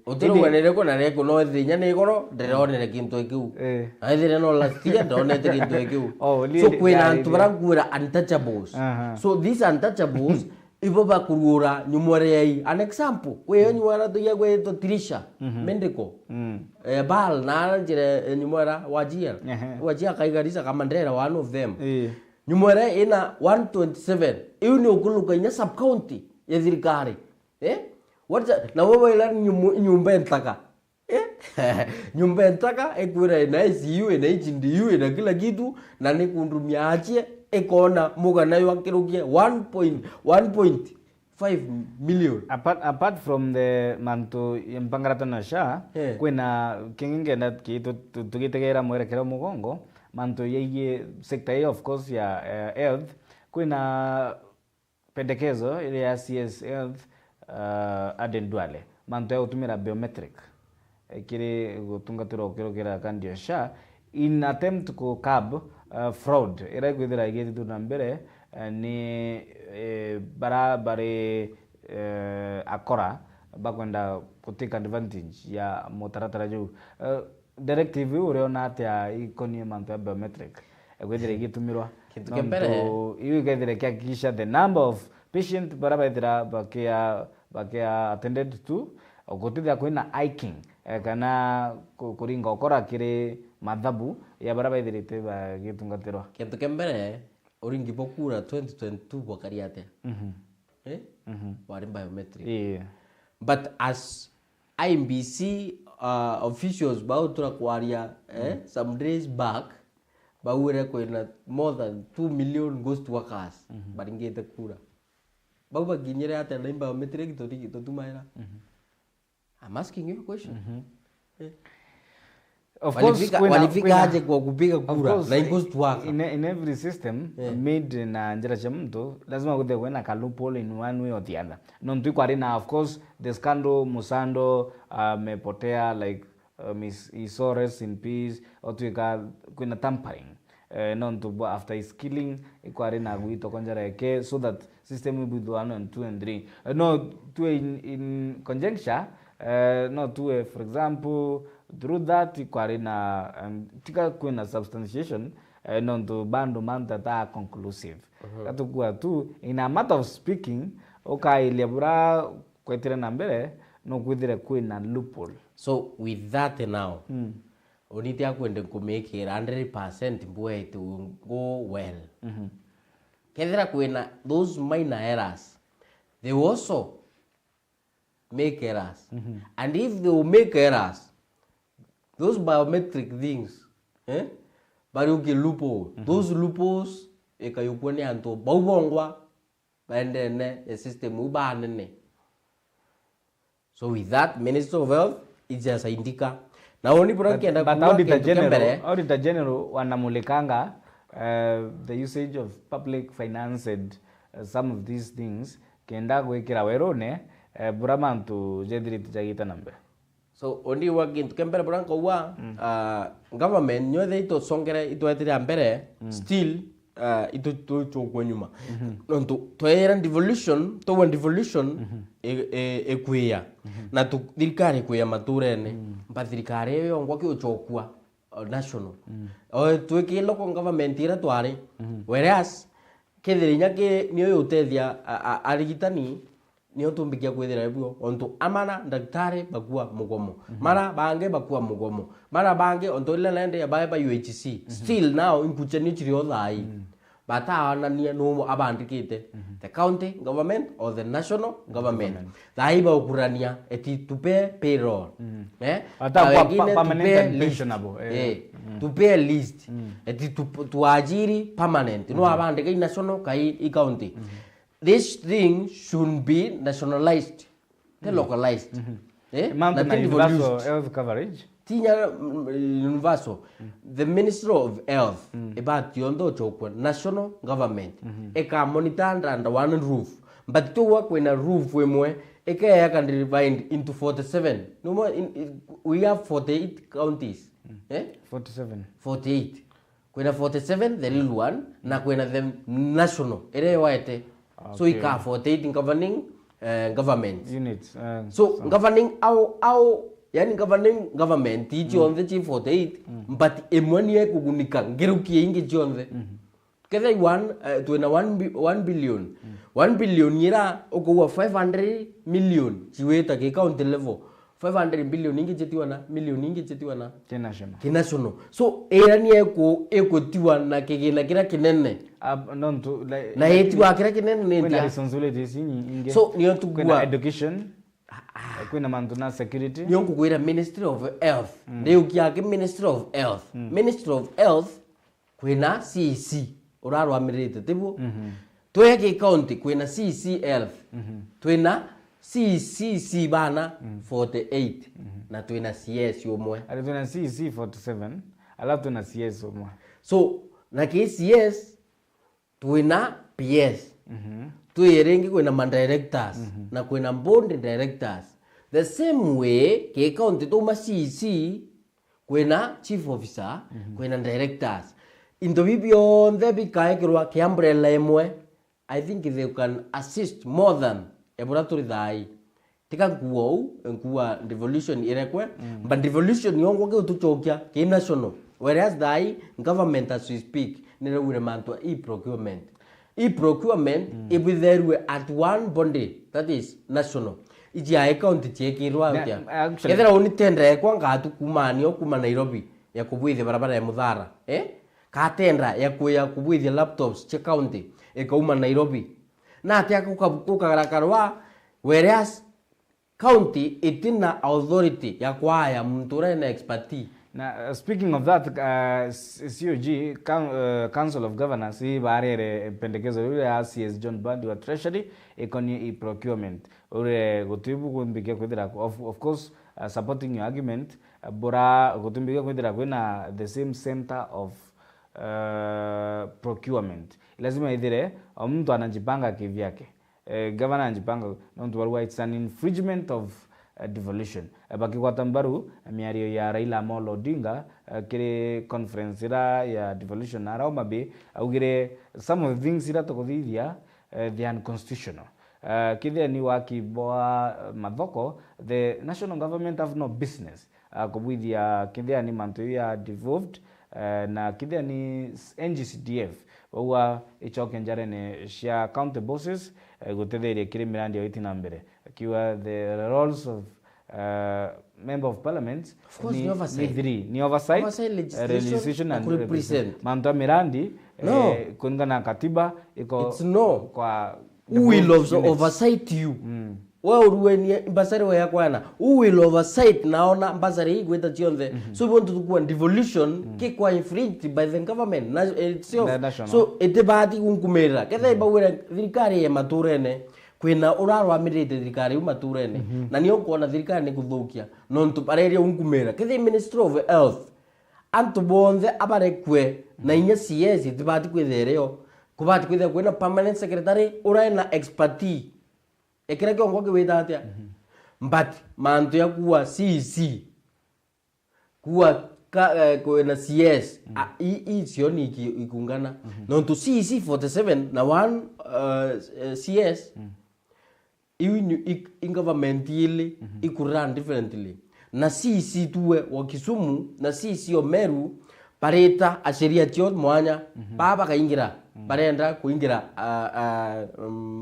otero wanereko na reko no thinya ni goro nderonere kintu ekiu aithire no last year ndonete kintu ekiu so kwina antu barangura untouchables. So these untouchables ibo bakurura nyumore yai. An example kwe nyumara to yagwe to Trisha Mendeko bal na njire nyumara wajia kaigarisa kamandera one of them nyumore ina 127 iu ni okuluka nya sub county ya thirikari na wewe ila nyumba ntaka nyumba ntaka ekwira na ICU na HDU na kila kitu na ni kundumia achie ekona muga nayo akirukia 1.5 million. Apart from the manto yampangarata na sha kwena kinginge na kitu tugitegera mwerekero mugongo manto yeye sector of course ya health kwena pendekezo ile ya CS health Aden Duale manto ya utumira biometric kiri gutungatira okirokera kandio sha in attempt to curb fraud ira kwithira igetu na mbere ni barabare akora bakwenda kutake advantage ya motaratara juu directive uriona atia ikonie manto ya biometric kwithira igitumirwa kintu kembere iu kwithira kiakisha the number of patient barabara bakia attended to okutithia kwina hiking kana kuringa okora kiri mathabu ya barabara ithirite bagitungatirwa kintu kembere uringi bokura 2022 bokariate wari biometric but as IMBC officials bautura kwaria some days back bawure kwena more than 2 million ghost workers baringete kura baba ginyere ate na biometric to tumaira. I'm asking you a question. Of course, walifikaje kwa kupiga kura na ghost worker in every system made na njira cha mtu lazima kuthe kwena ka loophole in one way or the other. No mtu kwa rina of course the scandal Musando mepotea like Miss Isores in peace otuika kwena tampering no mtu after his killing kwa rina guito konjara yake so that system will be 1 and 2 and 3 no to in conjecture no to for example through that kwarina tika kuna substantiation no to bando manta ta conclusive katukua tu in a matter of speaking okay lebra kwetira na mbere no kwithira kwina loophole. So with that now oniti akwende kumake 100% boy to go well kethira kwina those minor errors they also make errors. And if they will make errors, those biometric things, but you get loophole. Those loopholes, you can anto bawongwa, and then a system ubanene. So with that, Minister of Health is just an indica. Now only but Auditor General wanamulikanga the usage of public finance and some of these things kenda gwikira werone buramantu jediri tijagita nambe. So only working to kembere buranko wa government nyothe ito songere ito etira mbere still ito to nyuma. Nonto toera devolution to one devolution ekuya na tu dirikari kuya maturene mpa dirikari yo ngwa ki chokwa national o tuike local government ira twari whereas kethirinya ke niyo utethia arigitani niyo tumbikia kwithira ebwo onto amana daktari bakua mugomo mara bange bakua mugomo mara bange onto lelende ya ba UHC still now inkucheni chirio thai bataanania no abandikite the county government or the national government thai ba ukurania eti tupe payroll ata permanent pensionable tupe list eti tuajiri permanent no abandike national kai county. This thing should be nationalized, localized. Universal health coverage. Universal. The Minister of Health, about yondo chokwa, national government, eka monitor under one roof. But to work when a roof we eka can be divided into 47. No more. We have 48 counties. 47. 48. When 47, the real one. Na when the national. Ere waete. Okay. So we can 48 in governing government units. So governing our yani governing government teach on the chief 48 but emwani kugunika ngerukie ingi jonde keza 1 billion 1 billion yira okuwa 500 million chiweta ke county level 500 billion ingi chetiwa na million ingi chetiwa na national so era ni eko tiwa na kigina kira kinene non like na etiwa kira kinene ne ndia responsibilities ingi so niyo tukua education kuna mantuna security niyo kukwira Ministry of Health ndio kiake Ministry of Health Ministry of Health kuna CC uraro amirite tibu tweke county kuna CC Health twina CC bana 48 na twina CS yomwe ali twina CC 47 alafu twina CS yomwe so na CS twina PS tuirengi kwena man directors na kwena board directors the same way ke county to ma CC kwena chief officer kwena directors into beyond the bikaekirwa ke umbrella emwe I think they can assist more than laboratory thai tika kuwa devolution irekwe but devolution yongo ke utuchokia ke national whereas thai government as we speak nire ure manto e-procurement ibitherwe at one body that is national iji account chekirwa kya kethera oni tender kwa ngatu kumanio kuma Nairobi ya kubwithia barabara ya Muthara ka tender ya kubwithia laptops che county ekauma Nairobi na atia kukagarakarwa whereas county itina authority ya kwaya mtura na expertise. Now, speaking of that, COG, Council of Governors, barere pendekezo ule CS John Bandi wa Treasury, economy procurement. Ule gotibu kumbikia kwedira, of course, supporting your argument, bora gotumbikia kwedira kwena the same center of procurement. Lazima idire, mtu anajipanga kivyake. Governor anajipanga, mtu walua it's an infringement of devolution. Baki kwa tambaru miario ya Raila Amolo Odinga kire conference ira ya devolution na Roma Bay augire some of the things ira tokothithia they are unconstitutional. Kithia ni wakiboa mathoko the national government have no business kubwithia kithia ni mantu ya devolved na kithia ni NGCDF wa ichoke njare ne shia county bosses gutetheria kire mirandi ya itina mbere kiwa the roles of member of parliament ni oversight legislation and represent manto mirandi kulingana na katiba iko it's no kwa who will oversight you wewe uruenie basari wa yakwana who will oversight naona basari hii kweta chionde so we want to do devolution kikwa infringed by the government itself so etebati kunkumera ketha ibawira thirikari ya maturene kwina urarwamirite thirikari maturene na niyo kuona thirikari ni kuthukia no ntupareria unkumera ketha minister of health antu bonthe abarekwe na inya CS itibati kwithereo kubati kwithe kwina permanent secretary uraina expertise ekira kiongo kiwita atia but mantu ya kuwa CC kuwa kwina CS hii sioni ikungana no to CC 47 na one CS in government ile ikuran differently na CC tuwe wa Kisumu na CC o Meru pareta asheria tio mwanya baba kaingira barenda kuingira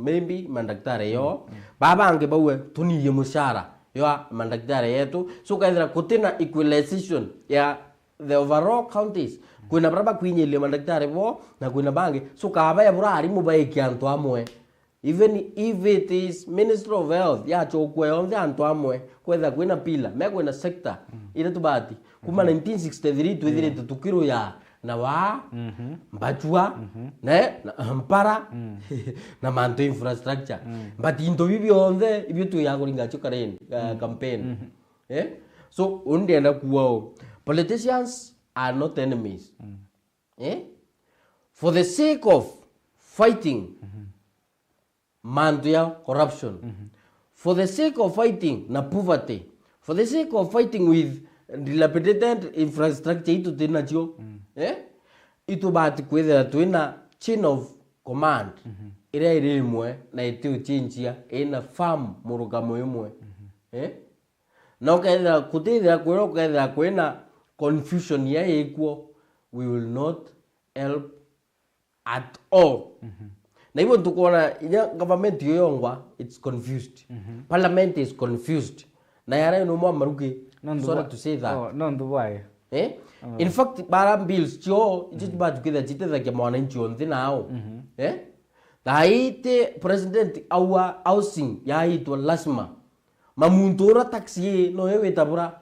maybe mandaktari yo baba ange bawe tuniye mushara yo mandaktari yetu so kaithira kutina equalization ya the overall counties kuna baba kuinye mandaktari bo na kuna bangi so kaba ya burari mubaiki antu amwe even if it is Minister of Health ya chokwe on the antu amwe kwetha kwina pila me kwina sector ile tubati kuma 1963 twithire tutukiro ya na wa mbachua ne mpara na manto infrastructure but into bibyo onde ibyo tu ya kuringa chokareni campaign so undienda kuwao politicians are not enemies for the sake of fighting manto ya corruption for the sake of fighting na poverty for the sake of fighting with dilapidated infrastructure itu tinacho itu bati kwethera twina chain of command ira irimwe na itu chinchia ina farm murugamo imwe na ukethera kutithira kwira ukethera kwina confusion ya ikuo we will not help at all na hivyo tukuona government yoyongwa it's confused parliament is confused na yara no mo maruki sorry to say that no ndo why in fact bara bills cho just bad kwitha chiteza ke mwananchi onthi nao daite president awa housing yaitwa lasma mamuntura taxi no yeweta bura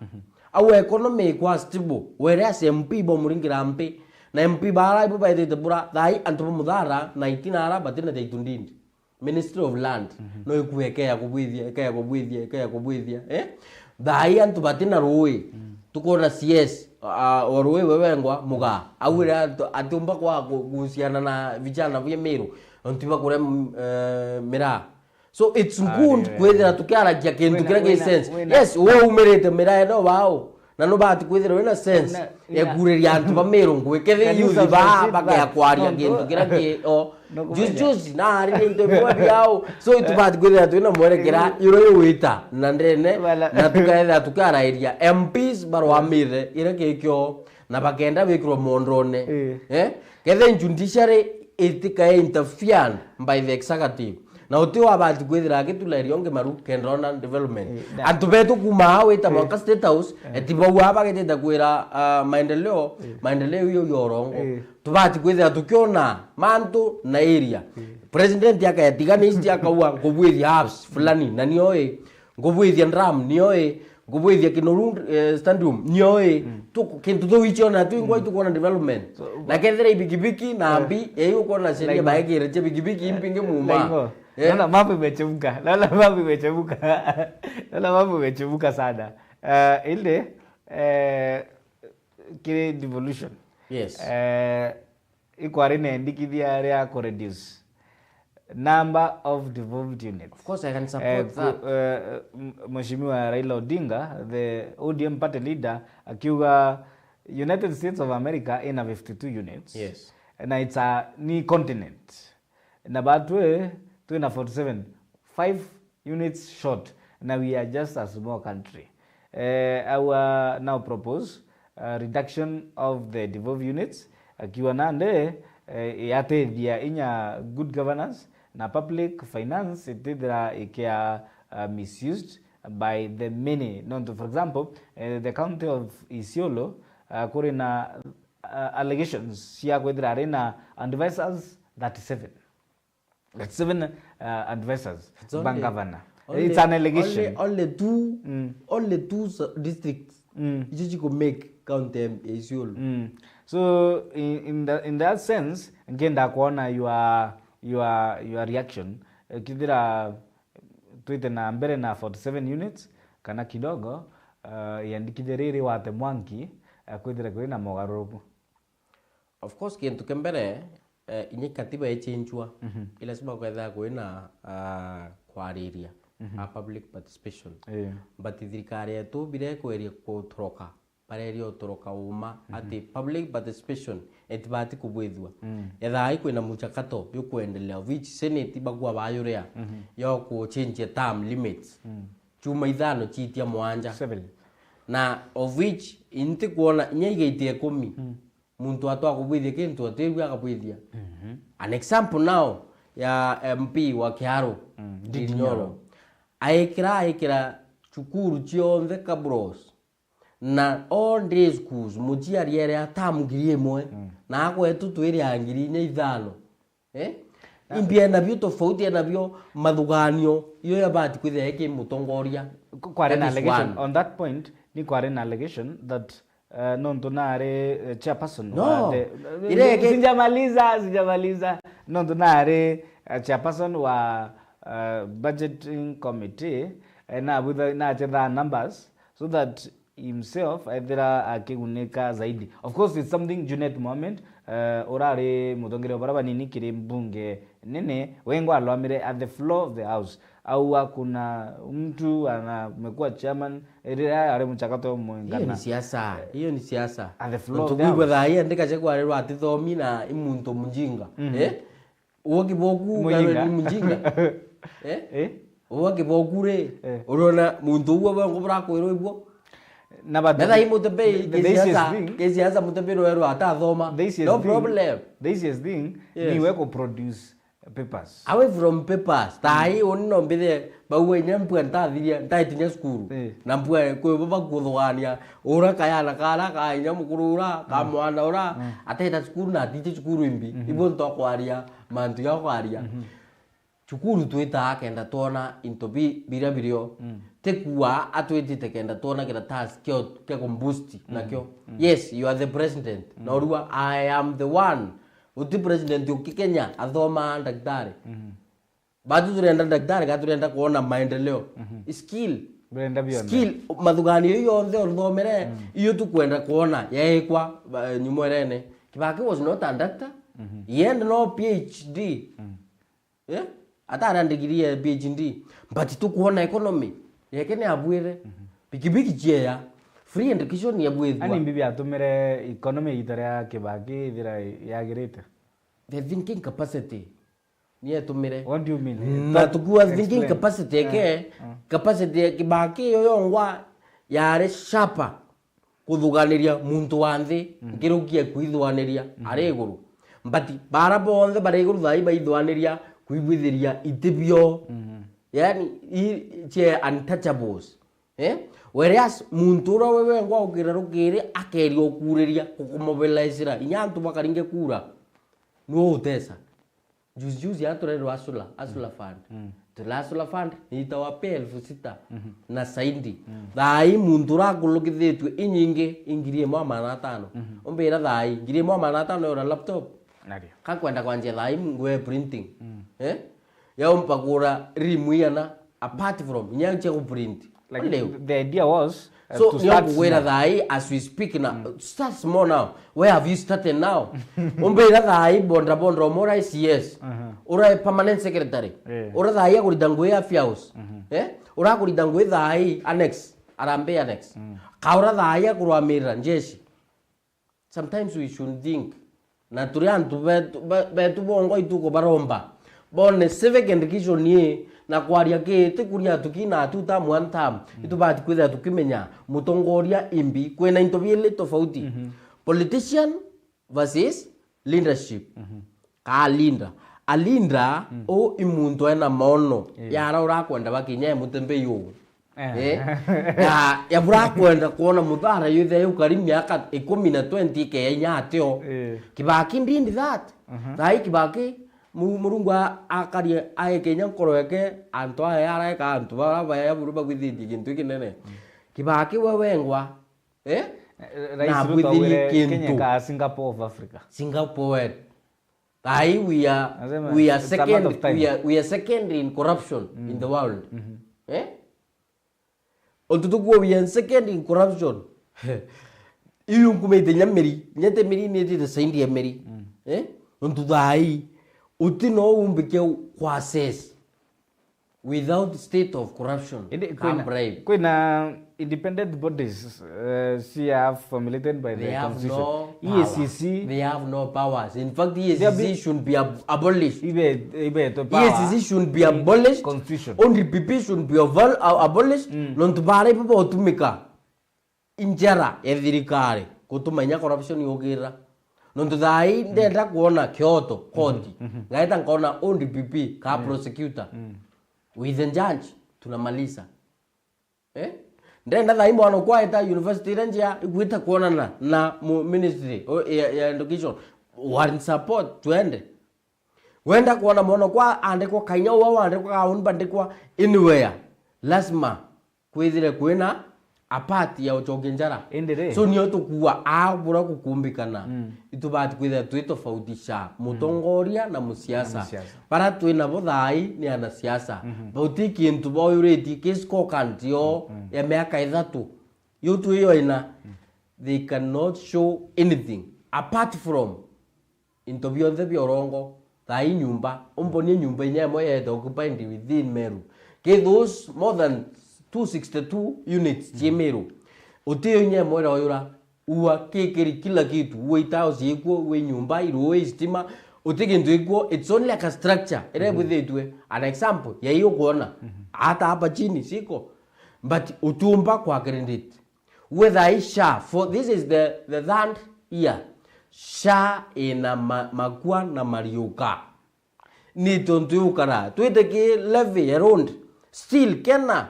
awa economy kwa stable whereas MP bo muringira MP na MP bara ibo baite bura dai antupo mudhara 19 ara batina taitundindi Ministry of Land no ikuwekea kubwithia dai antu batina ruwe tukona CS waruwe wewengwa muga awira atumba kwa kuhusiana na vijana vya Meru antuba kure mira so it's good kwethira tukiara kia kintu kira ke sense yes wo umerete mira no wao na no bati kwethira wena sense eguriria antu ba Meru ngwekethe yuthi ba ya kwaria kintu kira ke just na ari into bwa biao so itubati kwethira twina mwerekera iro yowita na ndene na tukaetha tukara area MPs barwamire ira kekyo na bagenda bikro mondrone kethe judiciary etika interfere by the executive na utiwa abati kwethira gitulari onge maru kendrona development antubetu kuma wita mwaka state house etibawa abagete kwira maendeleo yo yorongo tubati kwethira tukiona mantu na area president yakayatiganisha akawa ngobwithia apps fulani na nioe ngobwithia ndram nioe ngobwithia kinoru stadium nioe kintu tu ichona tu ngoi tu kuona development na kethira ibikibiki na ambi yeyo kuona sheria baegere je bikibiki impinge muma Nala mambo imechemuka sana ile kile devolution yes iko arine ndikithia ria ko reduce number of devolved units. Of course I can support that. Mheshimiwa Raila Odinga, the ODM party leader, akiuga United States of America ina 52 units. Yes. Na it's a ni continent. Na batwe tuina 47, 5 units short. Now we are just a small country. I will now propose a reduction of the devolved units. Akiwa nande yate dia inya good governance na public finance itidra ikia misused by the many. For example, the county of Isiolo kurina allegations siya kwedra arena advisors 37 advisors bank governor It's an allegation. Only two districts. You could make count them as you. So in that sense, again, ndakuona your reaction. Kidira tuite na mbere na 47 units kana kidogo yandikithiriri wate mwanki kwithira kuri na mogaruruku. Of course kintu kembere inye katiba echenjwa ila sima kwetha kwina kwariria a public participation. But thirikari yetu bire kweria kutroka parerio toroka uma ati public participation etibati kubwithwa etha kwina muchakato yokuendelea which senate bagwa bayurea yo ku change term limits chuma ithano chitia mwanja na of which inti kuona nyaigetie 10 muntu atwa kubwithia kintu ateru akabwithia. An example now ya MP wa Kiharu Dinyoro aikira chukuru chionthe kabros na all day schools mujiari ere atamugiri emwe na akwetu twiri angiri nya ithano impia na byo tofauti na byo mathuganio iyo yabati kwithia eke mutongoria kware na allegation on that point ni kware na allegation that nonto nare chairperson no. Sijamaliza nonto nare chairperson wa budgeting committee na with na the numbers so that himself aithira akiguneka zaidi. Of course it's something Junet Mohamed orare mutongere baraba nini kiri mbunge nene wengo alwamire at the floor of the house au kuna mtu amekuwa chairman ale mchakato mwingana. Hiyo ni siasa at the floor of the house. Tukugwa hii andika chekwa rero atithomi na imuntu mujinga uwoki boku ngaro ni mujinga uwoki boku re urona muntu uwo bango brakwero ibwo Nada imutebe kesiasa mutebe ro atathoma no problem. The easiest thing ni weko produce papers away from papers tai onno mbithe bawe nyampu ntathiria ntaitinya skuru na mpwe kwe baba kuthwania ura kayana kala ka nyamukurura ka mwana ura ateta skuru na titi skuru imbi ibo ntokwaria mantu ya kwaria chukuru twita kenda tona intobi birabirio tekua atwetite kenda tona kenda task kyo boost nakyo. Yes, you are the president norua I am the one uti president uki Kenya athoma daktari bado turenda daktari gaturenda kuona maendeleo skill madhugani hiyo ndio thomere hiyo tukwenda kuona yaekwa nyumwerene. Kibaki was not a doctor he had no PhD atara degree ya PhD but tukuona economy yake ni abwire pikipiki chia free education ya bwithwa ani bibi atumire economy itare ya Kibaki thira yagirite the thinking capacity ni atumire. What do you mean? Na tukua thinking capacity ke capacity ya Kibaki yoyongwa yare shapa kuthuganiria muntu wanthi ngirukia kuithwaniria ari iguru but bara bonthe bare iguru thai baithwaniria kuibithiria itibio yani che untouchables whereas muntu ura wewe ngwa ukira rukiri akerio kuriria kukumobilize inyantu bakaringe kura no utesa juzi aturero asula fund tulasula fund itawape 6,000 na saindi thai muntu ura kulukithitwe inyingi ingirie mwa 500 ombira thai ingirie mwa 500 ora laptop nadia kakwenda kwanje thai ngwe printing ya umpakura rimuiana apart from nyanche ku print like the idea was so to start where thai as we speak now start small now. Where have you started now? Umbira thai bondra mora ICS ura permanent secretary ura thai akuridangwe afya house ura akuridangwe thai annex arambe annex kaura thai akurwamira njeshi. Sometimes we should think na turiantu betu bongo ituko baromba bone civic education ye na kwaria ke tikuria tukina tuta mwantam itubati kwitha tukimenya mutongoria imbi kwena intobile tofauti politician versus leadership ka alinda o imuntu ena maono yara ura kwenda bakinya mutembe yo ya bura kwenda kuona mutara yuthe ukari miaka 10 na 20 ke nyatio Kibaki ndindi that thai Kibaki murungu akaria aekenya nkoro yake anto aya araeka anto bara ya buruba gwithindi kintu kinene kibaki wengwa Rais Ruto wile Kenya ka Singapore of Africa. Singapore. We are second in corruption in the world. Otutukuwa we are second in corruption. Iyo kumete nyameri, nyete meri ni the saindi meri. Ontudai utino umbike kwa access without state of corruption. Kuna independent bodies formulated by the constitution. EACC, they have no powers. In fact, EACC should be abolished. EACC should be abolished. Constitution. Only PP should be abolished. Nontubare papa otumika injera everikare kutumanya corruption yogira. Nontudai ndenda kuona Kyoto koti. Ngaita nkaona only PP ka prosecutor. With the judge tunamaliza. Ndenda thai mwana kwa eta university rangia igwita kuonana na ministry ya education one support tuende wenda kuona mwana kwa andikwa kainya wa andikwa kaunba ndikwa anywhere lazima kwithire kwina apart ya uchogenjara so niyo tukua abura kukumbikana itubati kwithira twitofautisha mutongoria na musiasa para twina bothai ni ana siasa bauti kintu boyureti kisko kantio ya miaka 3 yutu hiyo ina they cannot show anything apart from interview the biorongo thai nyumba umbonie nyumba nyemo yeto occupied within Meru those more than 262 units Meru utio nyemo ira oyura uwa kekeri kila kitu uwe itao ziko uwe nyumba uwe stima utikintu iko it's only like a structure ere bwithitwe an example ya hiyo kuona hata hapa chini siko but utumba kwa credit whether isha for this is the third year sha ina makua na mariuka ni tontu ukara twiteke levy around still kena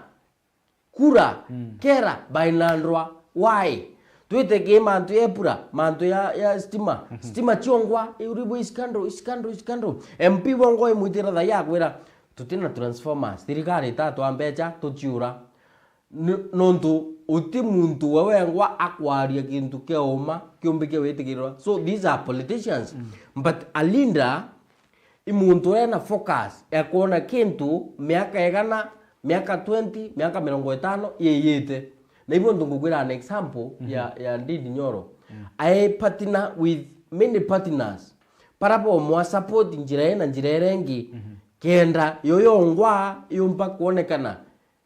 kura kera bainandwa why twiteke mantu epura mantu ya stima chongwa uribo iskandro MP wongo imutira tha yakwira tutina transformers thirikari tatu ambecha tuchiura nontu uti muntu wawengwa akwaria kintu keoma kiombike wetikirwa so these are politicians but alinda imuntu ena focus ya kuona kintu miaka egana miaka 20 miaka 50 yeyete na hivyo ndungugwira an example ya Ndindi Nyoro I partner with many partners parapo mwa support njira na njira rengi kenda yoyongwa yumba kuonekana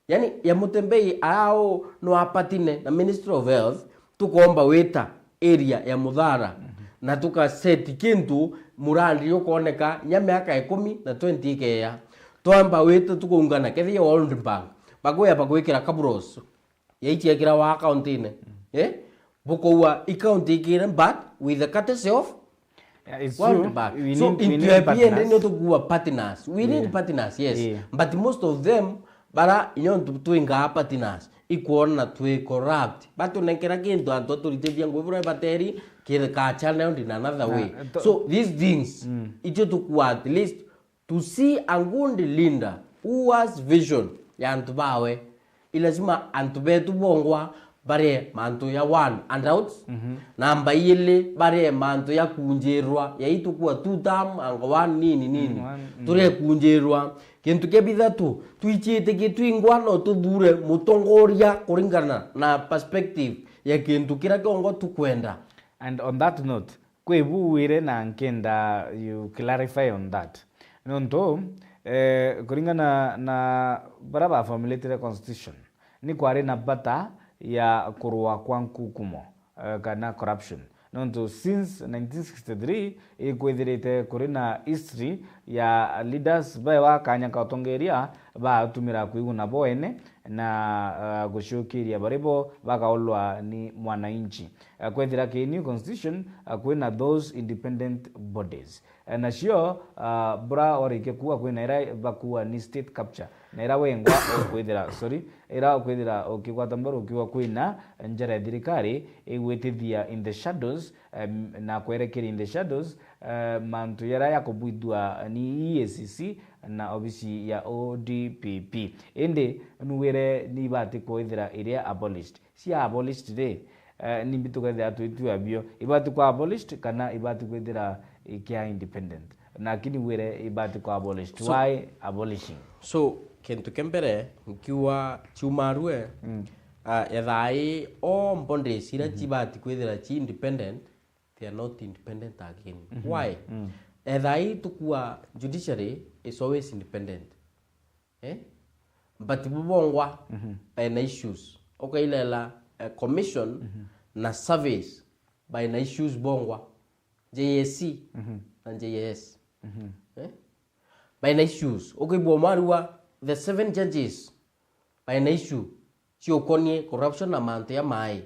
yani ya mutembei ao no apatine na Ministry of Health tukomba weta area ya Muthara na tuka set kintu murandi yokuoneka nya miaka 10 na 20 ikeya twamba weta tukuungana kethi ya World Bank bagoya bagwikira kabros yaitia kira wa account ine bukowa account ikire but with the courtesy of World Bank. So into partners we need partners yes but most of them bara inyon tuinga partners ikuona tui corrupt but unenkera kintu anto tulitedia ngwivura bateri kile ka channel in another way so these things icho tukua at least to see Angundi Linda who has vision ya antubawe ilazima antubetu bongwa bare mantu ya one and out namba ile bare mantu ya kunjerwa ya itukua two term anga one nini ture kunjerwa kintu kebitha tu tuichite kitwingwa no tudure mutongoria kuringana na perspective ya kintu kira kiongo tukwenda. And on that note kwebuwire na nkenda you clarify on that nonto kuringana na baraba formulated constitution ni kwari na bata ya kurua kwa nkukumo kana corruption nonto since 1963 ikwithirite kuri na history ya leaders ba kanya katongeria ba tumira kuiguna boene na gushukiria baribo bakaolwa ni mwananchi kwethira ki new constitution kwina those independent bodies na sure bra orike kuwa kwina ira bakuwa ni state capture na ira wengwa okwithira ira okwithira okigwata mbaru ukiwa kwina njara thirikari igwitithia in the shadows na kwerekera in the shadows mantu yara yakobwithwa ni EACC na obisi ya ODPP indi nuwire ni bati kwithira iria abolished si abolished de ni bitukethira tuitua bio ibati kwa abolished kana ibati kwithira ikia independent lakini wire ibati kwa abolished why abolishing so kintu kembere nkiwa chumarue ethai o boundaries ira chibati kwithira chi independent they are not independent again why ethai tukua judiciary is always independent but bubongwa na issues okay lela commission na surveys by na issues bongwa JSC and JS by na issues okay bomarua the 7 judges by na issue chiokonie corruption amount ya mai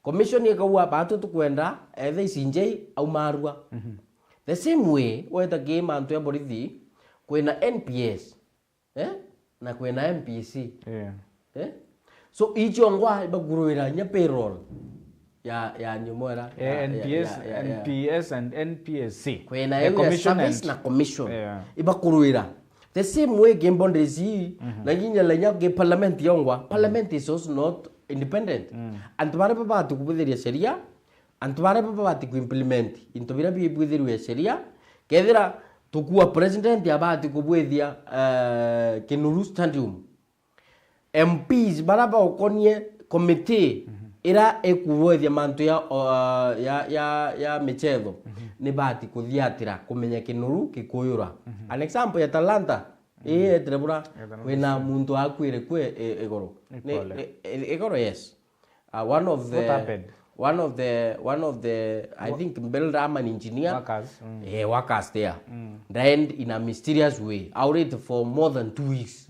commission yekawa batu tukwenda ethe isinje au marua the same way whether game antu ya borithi kwena NPS na kwena MPC so icho ngwa ibaguruira nya payroll ya nyumora NPS and NPSC kwena ya service na commission ibakuruira the same way game boundaries na nyinya lenya ge parliament yongwa parliament is also not independent antubare baba tukubithiria sheria antubare baba bati ku implement intubira bi bwithiria sheria kethira tukua president abati kubwithia Kinuru Stadium MPs baraba okonie committee ira ekuwethia mantu ya michetho ni bati kuthiatira kumenya Kinuru kikuyura an example ya Talanta trebura wena muntu akwire kwe egoro yes one of the I think builder am an engineer workers there died in a mysterious way out for more than 2 weeks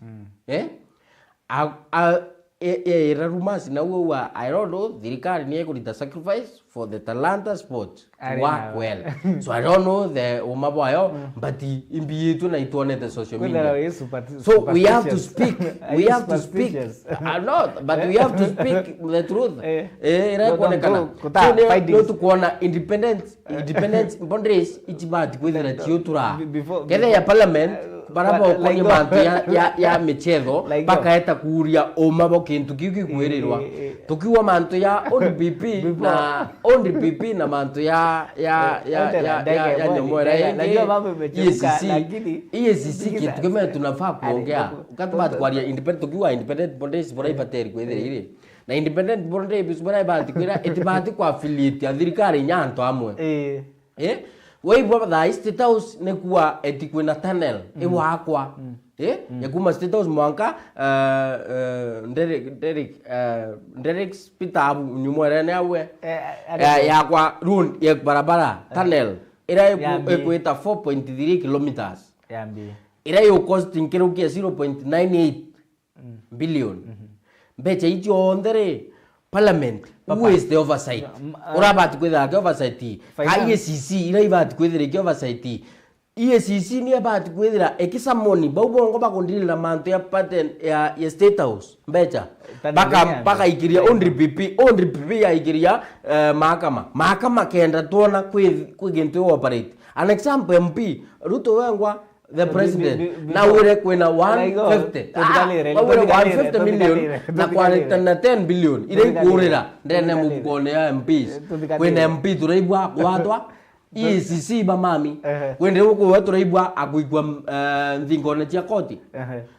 rumors na uwa I don't know thirikari ni ekurita sacrifice for the Talanta sport to work well so I don't know the umabo ayo but imbiyetu na ituone the social media so we have to speak not but we have to speak the truth ira kuonekana no to kuona independence boundaries itibati kwithira chiotura kethe ya parliament barabo kwenye mantu ya michetho bakaeta kuria umabo kintu kiki kwirirwa tukiwa mantu ya ODPP na mantu ya nyomora najua mambo imechoka lakini kitu kama tunafaa kuongea ukatubati kwa independent tukiwa independent boundaries bora ipateri kwithira iri na independent boundaries bora ibati kwira itibati kwa affiliate ya thirikari nyanto amwe Weibo the State House nekuwa etikwena tunnel iwakwa yakuma State House mwanka Derek Peter nyumwere nawe yakwa run ya barabara tunnel ira ekweta 4.3 kilometers ira yo costing kirukia 0.98 billion becha icho ondere Parliament who is the oversight urabati kwithira oversight IECC ira ibati kwithira oversight EACC ni abati kwithira ekisamoni baubongo bakondilira mantu ya patent ya State House mbecha baka ikiria ODPP ya ikiria mahakama kenda tuona kwigintu operate an example MP Ruto wengwa the president na ure kwena 150 million na kwa 10 billion ile kurira ndene mukone ya MPs kwena MP turaibwa watwa EACC bamami kwende uko turaibwa akuigwa thingone cia koti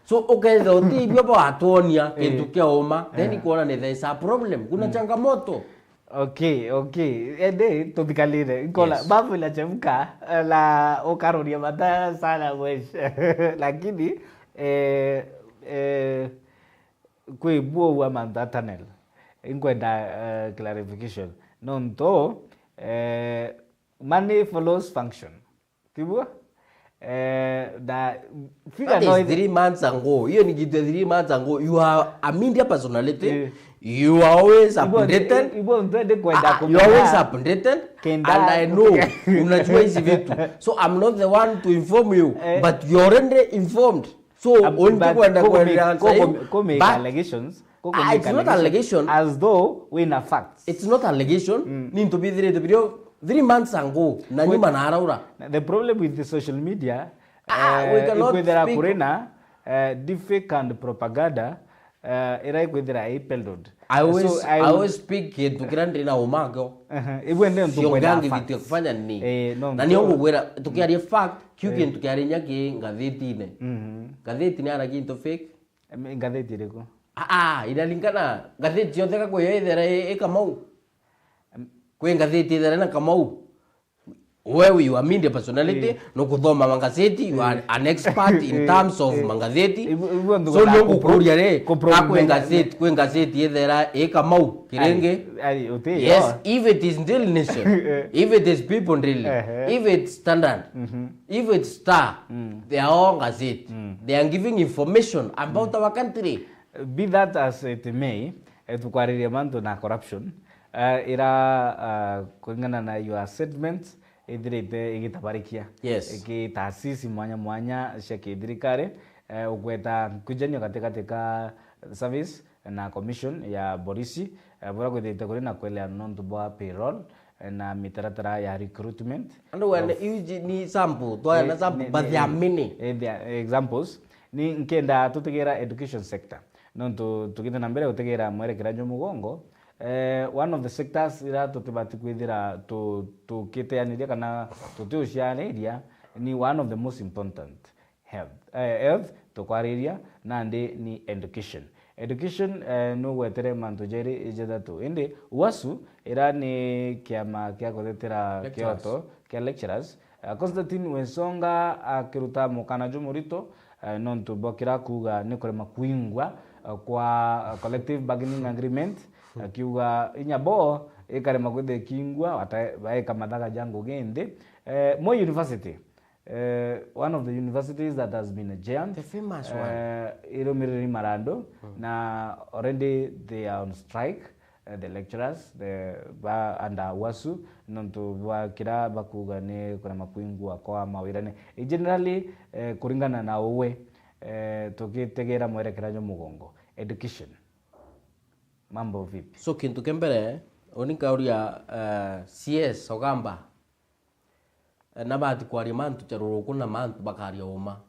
so uketha utibio bo atonia kintu kia uma then kuona ni there is a problem kuna changamoto. Okay. Ende tubikalire. Kola babu la chemka la okaroria mata sana wesh. Lakini kwe buo wa manda tunnel. Inkwenda clarification. Nonto money follows function. Kibua? That is 3 months ago. You need 3 months ago. You are a media personality. You are always updated. You are always updated. And I know unajua hizi vitu. So I'm not the one to inform you, but you are already informed. So onje kwenda make allegations. It's not allegation. As though we na facts. It's not allegation. Ninto bidire the video 3 months ago na nyuma na araura. The problem with the social media, we cannot speak. Kurena, deepfake and propaganda, era kwedera ipelod. I always speak to grandi na umago. Ibwende ntukwenda vitu kufanya ni. Na niongo gwera tukiaria fact, kyuki tukiaria nyaki ngatheti ine. Ngatheti ni ara kinto fake. Ngatheti reko. Inalingana ngatheti yothe kako yethera Kamau. Kwe ngatheti yethera na Kamau. Wewe you are media personality, no kuthoma magazeti, you are an expert in terms of magazeti. So niongo kuria re kwe gazeti yethera Kamau kirenge. Yes, if it is Daily Nation, if it is People Daily, if it's Standard, if it's Star, they are all gazeti. They are giving information about our country. Be that as it may, tukwariria manto na corruption, ira kulingana na your statements ithirite igitabarikia. Yes. Taasisi mwanya cia thirikari ugweta kujanio katika service na commission ya borisi bora kwithite kuri na kwelea nonto bwa payroll na mitaratara ya recruitment. And when ni sample, toya na sample but there are many examples. Ni nkenda tutegera education sector. Nonto tugitha na mbere utegera mwerekera nyo mugongo. One of the sectors ira tutibati kwithira tukiteaniria kana tutiucianiria ni one of the most important health tukwariria na ni education. Education no wetere manto jeri ijethatu indi wasu ira ni kiama kia kuthetera kioto kia lecturers. Constantine Wensonga akiruta mukana jumurito nonto bokira kuga ni kurema kuingwa kwa collective bargaining agreement akiuga inyabo ikarema kwithe kingwa baeka mathaga jangu gende Moi University, one of the universities that has been a giant, the famous one, Iromiriri Marando. Na already they are on strike, the lecturers, under wasu nonto bakira bakuga ne kuna makuingwa kwa mawirane generally kuringana na uwe tukitegera mwerekerajo mugongo education mambo vipi. So kintu kembere onikauria CS Ogamba nabati kwari mantu charuru kuna mantu bakaria uma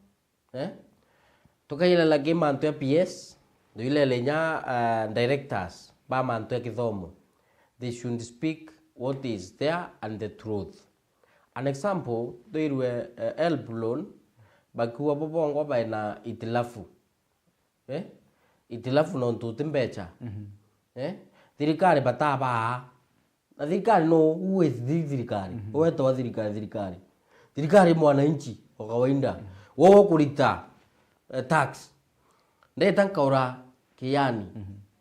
tukaila lagi mantu ya PS do ile lenya directors ba mantu ya kithomo. They should speak what is there and the truth. An example they were help loan bakuwa bobongo baina itilafu itilafu non tutimbecha thirikari bataba na thirikari no uwe thirikari weto wa thirikari mwananchi wa kawaida wowo kulita tax ndeta nkaura kiani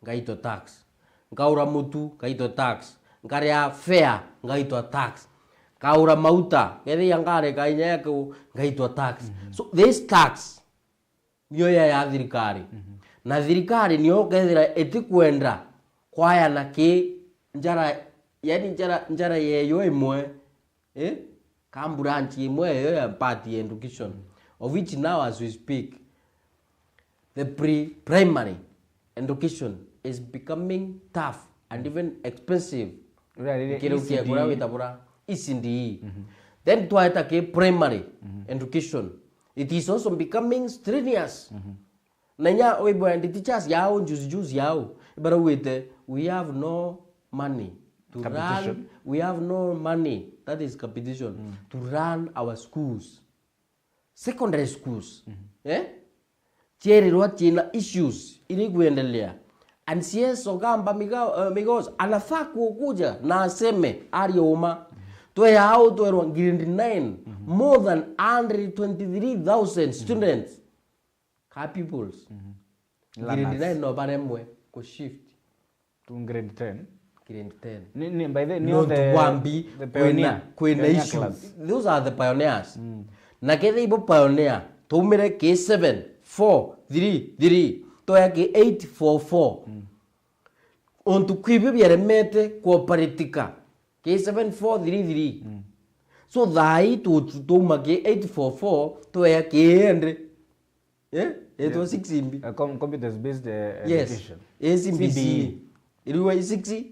ngaito tax ngaura mutu ngaito tax ngaria fare ngaito tax kaura mauta gethi yangare kainya ku ngaito tax. So this tax niyo ya thirikari na thirikari niyo gethira etikwenda kwaya na ki njara yani njara yeyo imwe kamburanchi imwe yeyo ya party education of which now as we speak the primary education is becoming tough and even expensive. ECD. Then to ke primary education it is also becoming strenuous. Nanya oibo and the teachers yao juice yao but we have no money to run, we have no money, that is competition, to run our schools, secondary schools. Cheri china issues ili kuendelea. And CS Ogamba migos anafaa kuja na aseme arioma tuwe hao tuwe grade 9 more than 123,000 students ka pupils grade 9 no baremwe ku shift to grade 10. Ni by the no the pioneer issues. Those are the pioneers. Na kethe ibo pioneer tumire K7 4 3 to yake 844 onto kwibe byaremete cooperatika K7 4 3 so thai to make 844 to yake 100 Eto 6 imbi. Competence based Yes. education. CBE. Iliwa 6.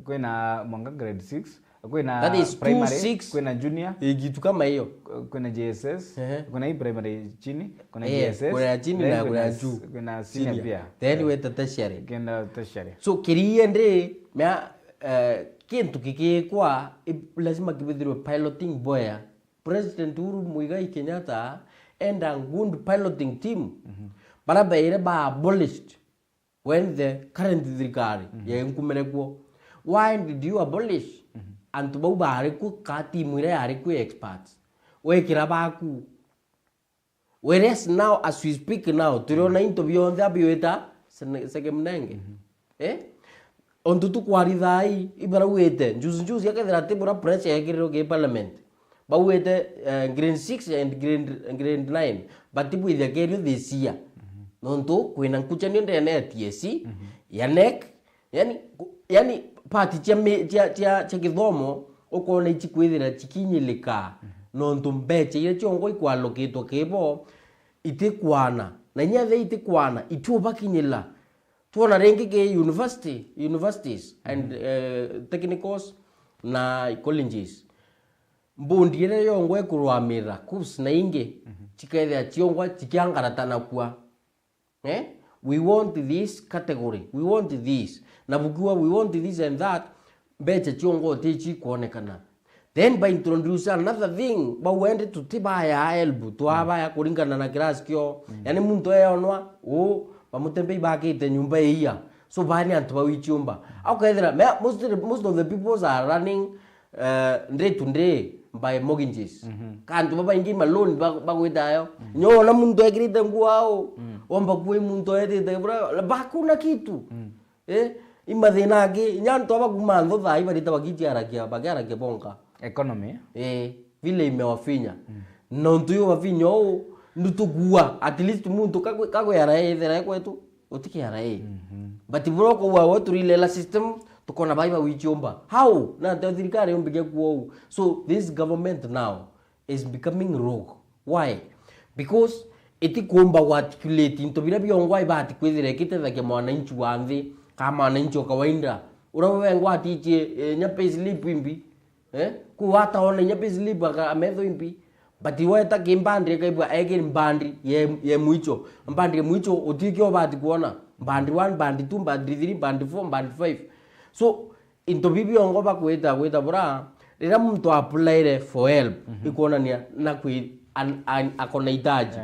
Kwena mwanga grade 6. Kwena That is primary, 2-6. kwena junior, Kitu kama hiyo. kwena JSS, kwena hii primary chini, kwena Eh, JSS, kuna chini then na kuna kwena juu. kwena senior pia. Then we tertiary. Kenda tertiary. So kiriende mea kintu kikikwa lazima kibithirwe piloting boya. President Uhuru Muigai Kenyatta and a good piloting team. Baraba ire ba abolished when the current thirikari ya nkumerekuo. Why did you abolish? Antu bau bahari ku ka team ire ari ku experts. We kirabaku. Whereas now as we speak now, turiona interview on the abiweta segemnenge. Ontutu kwaridhai ibara wete juzi yakethira tebura pressure yakiriro ke parliament. Ba wete grade 6 and grade 9 but ibu ithia kerio this year. Nonto kwina nkuchanio ndene TSC yanek yani party cha githomo ukona ichikwithira chikinyilika nonto mbeche ile chongo ikwaloketwa kebo itikwana na nyathe itikwana itubakinyila tuona rengi ke universities and technicals na colleges mbundi ile yongo ekurwamira kubs na inge chikethia chiongo chikiangaratana kwa we want this category, we want this na bukiwa we want this and that mbeche chiongo tichi kuonekana. Then by introduce another thing ba wende tutibaya elbu tuabaya kulingana na class kyo yani muntu eyonwa bamutembe bakite nyumba iya so bani antu bawichumba akaethera most of the people are running day to day by mortgages kantu baba ingi maloni bagwitayo nyona muntu ekirite nguao omba kuwe muntu etite bra bakuna kitu imathina agi nyantu abaguma ntho thai barita bagitiarakia bagarakia bonka economy vile imewafinya nontu yo wafinyo ndutugua at least muntu kako yara ethera kwetu utikiara but broko wa watu ile la system tukona baiba wichomba how na thirikari yombige kuo. So this government now is becoming rogue. Why? Because iti kuomba articulate into bila byongwa ibati kwithire kitethake mwananchi wa nthi kama mwananchi wa kawaida urawe ngwa tiche nyape slip imbi kuwata ona nyape slip ametho imbi but iweta kimbandri kaibwa ege mbandri ye mwicho mbandri mwicho utikyo bati kuona mbandri 1 mbandri 2 mbandri 3 mbandri 4 mbandri 5. So into bibi ongo bakweta bura rira muntu apply for help ikuona ni na kwi akona itaji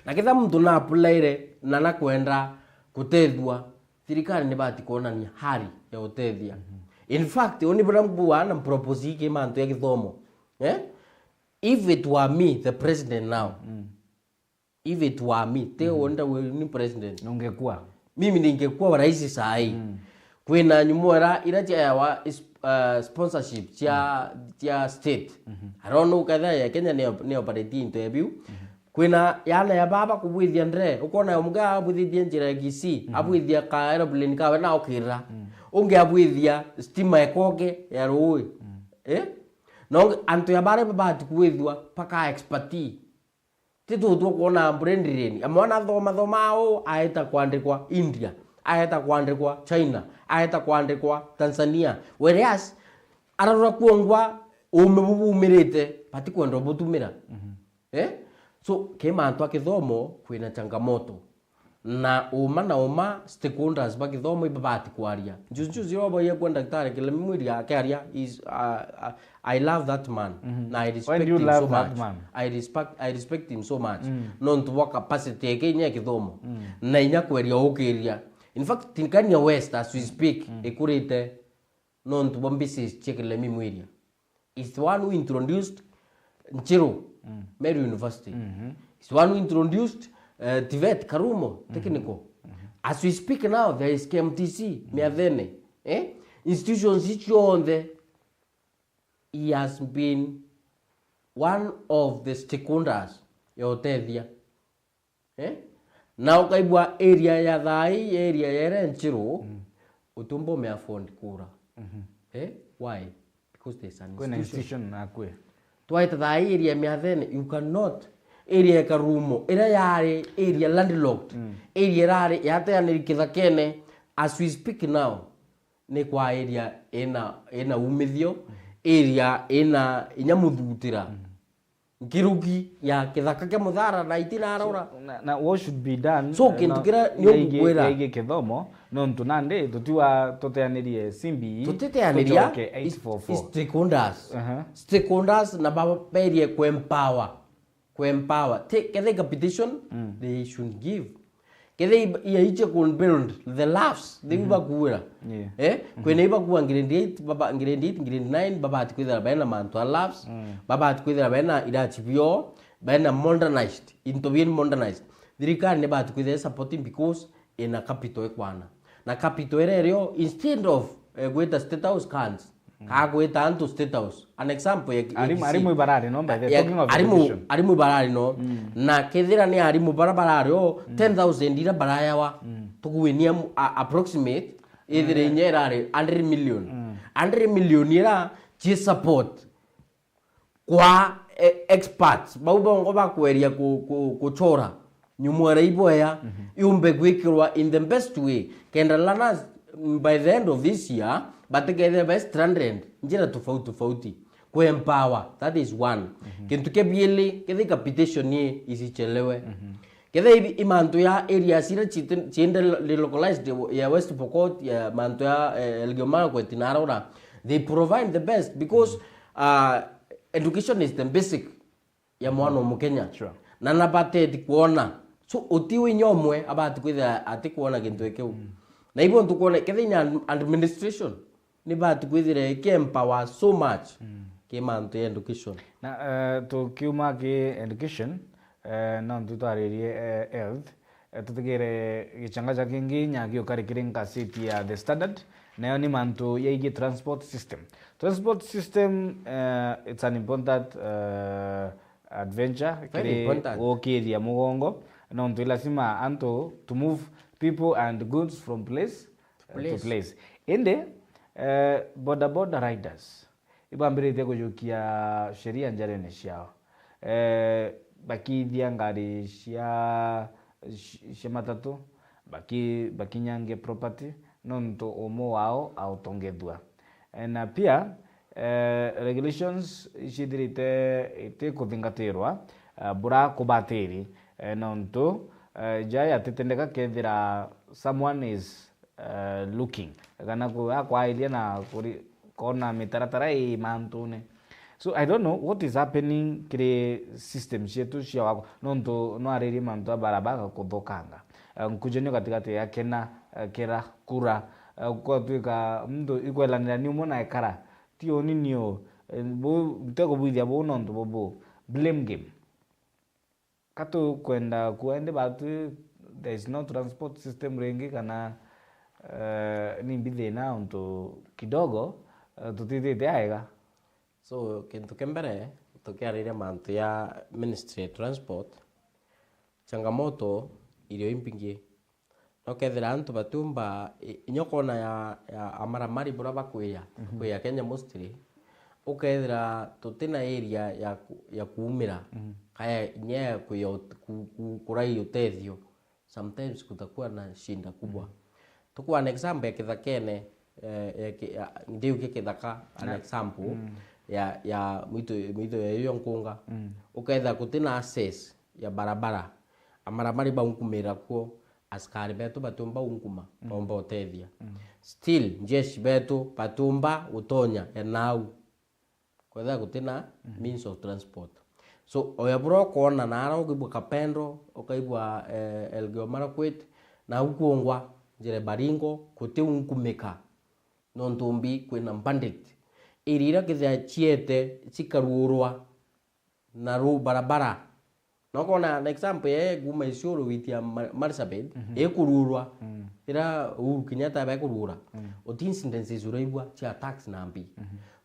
na kitha muntu na apply na nakwenda kutethwa thirikari ni bati kuona ni hari ya utethia. In fact oni bura mbuwa na propose ke mantu ya githomo if it were me the president now if it were me te wonder ni president ungekuwa mimi ningekuwa rais sahi kwina nyumora iracha ya sponsorship cha state arono kadha ya Kenya ne operate interview kwina yana ya baba kubwithia ndre ukona umuga abwithia njira gisi abwithia ka aeroplane ka na okira unge abwithia stima ekoge ya roi no antu ya bare baba kubwithwa paka expertise titu tu kuona branding amwana thoma aeta kuandikwa India aeta kuandikwa China aeta kuandikwa Tanzania whereas ararura kuongwa umebumirite pati kwenda butumira so kema antu akithomo kwina changamoto na uma stakeholders bakithomo ibabati kwaria juzi robo ye kwenda daktari kile mwili yake aria is I love that man na I respect him so much I respect him so much non to work capacity yake nya kithomo na inya kweria ukiria. In fact tinkania west as we speak ekurite non to bombisi chekele mimwiria is the one who introduced Nchiru Meru University is the one who introduced TVET Karumo Technical. As we speak now there is KMTC Miathene institutions each on the he has been one of the stakeholders ya utethia na ukaibwa area ya thai area ya Nchiru utumbo me afford kura why? Because there's an institution na kwe twaita thai area Miathene you cannot area Karumo ira yari area landlocked area rari yateaniri kithakene as we speak now ni kwa area ena umithio area ena inyamuthutira ngirugi ya kithaka kia Muthara na itina arora na what should be done so kintu kira ni okukwira ige kithomo no ntunande tutiwa toteanirie simbi tutiteaniria stakeholders stakeholders na baberie empower kethe competition they should give kethe iaiche kun build the laughs they bakuira kwene bakuwa grade 8 baba grade 8 grade 9 baba atikwithira bena mantu laughs baba atikwithira bena irachibio bena modernized into being modernized thirikari ne batikwithira supporting because ina capital ekwana na capital ero instead of gweta state house cans kagweta antu state house an example ya arimu barari no by the talking of education arimu barari no na kethira ni arimu barabara ro 10,000 ira barayawa tukuwinia approximate ithire nyerare 100 million 100 million ira chi support kwa experts baubongo bakweria kuchora nyumwara iboya yumbe gwikirwa in the best way kenda lana by the end of this year bategere best trend njira tofauti ku empower that is one kintu kebiele kethe capitation ni isichelewe kethe imanto ya area sira chiende localized ya West Pokot ya manto ya Elgeyo Marakwet na Arora they provide the best because education is the basic ya mwana mu Kenya na nabate kuona so otiwe nyomwe abati kwitha atikuona kintu ekeu na ibo ntukuona kethe administration ni bati kwithire ke empower so much ke mantu ya education na tukiuma ki education na ntutaririe health tutigire gichanga kingi nyagio karikire nkasiti ya the standard nayo ni mantu yaigi transport system it's an important adventure kiri okiria mugongo na ntu lazima anto to move people and goods from place to place inde boda riders ibambirite kujukia sheria njarene ciao bakithia ngari cia matatu bakinyange property nonto omo wao autongethwa na pia regulations ishithirite ite kuthingatirwa bura kubatiri nonto jaya titendeka kethira someone is looking kana kwa ilia na kona mitaratara mantune so I don't know what is happening kire system chetu cia wako nonto no ariri mantu barabara kuthokanga nkujenyo katikati ya kera kura kwa tuika mndo ikwelanira ni umona ekara tio ninio bo mtego buithia bo nonto bobo blame game kato kwenda kuende batu there is no transport system rengi kana ni bidhina onto kidogo tutithite aega so kintu kembere tukiarire mantu ya Ministry of Transport changamoto irio impingi no kethira antu batumba inyokona ya amaramari bura bakwiya kwiya Kenya mostly ukethira tutina area ya kuumira kaya nye kurai utethio sometimes kutakuwa na shinda kubwa tukuwa an example ya kithakene ndio kithaka an example ya mwito ya hiyo nkunga uketha kutina access ya barabara amaramari baunkumira kuo askari betu batumba unkuma bomba utethia still jeshi betu batumba utonya enau kwetha kutina means of transport so oyabro kona nara ukibwa Kapendo ukaibwa Elgeyo Marakwet na ukuongwa jere Baringo kuti unkumika nontumbi kwina bandit irira kithia chiete chikaruurwa na barabara nokona an example ye guma isuru witia Marsabit ekururwa ira Kenyatta ba kurura oti incidences uraibwa cha attacks nambi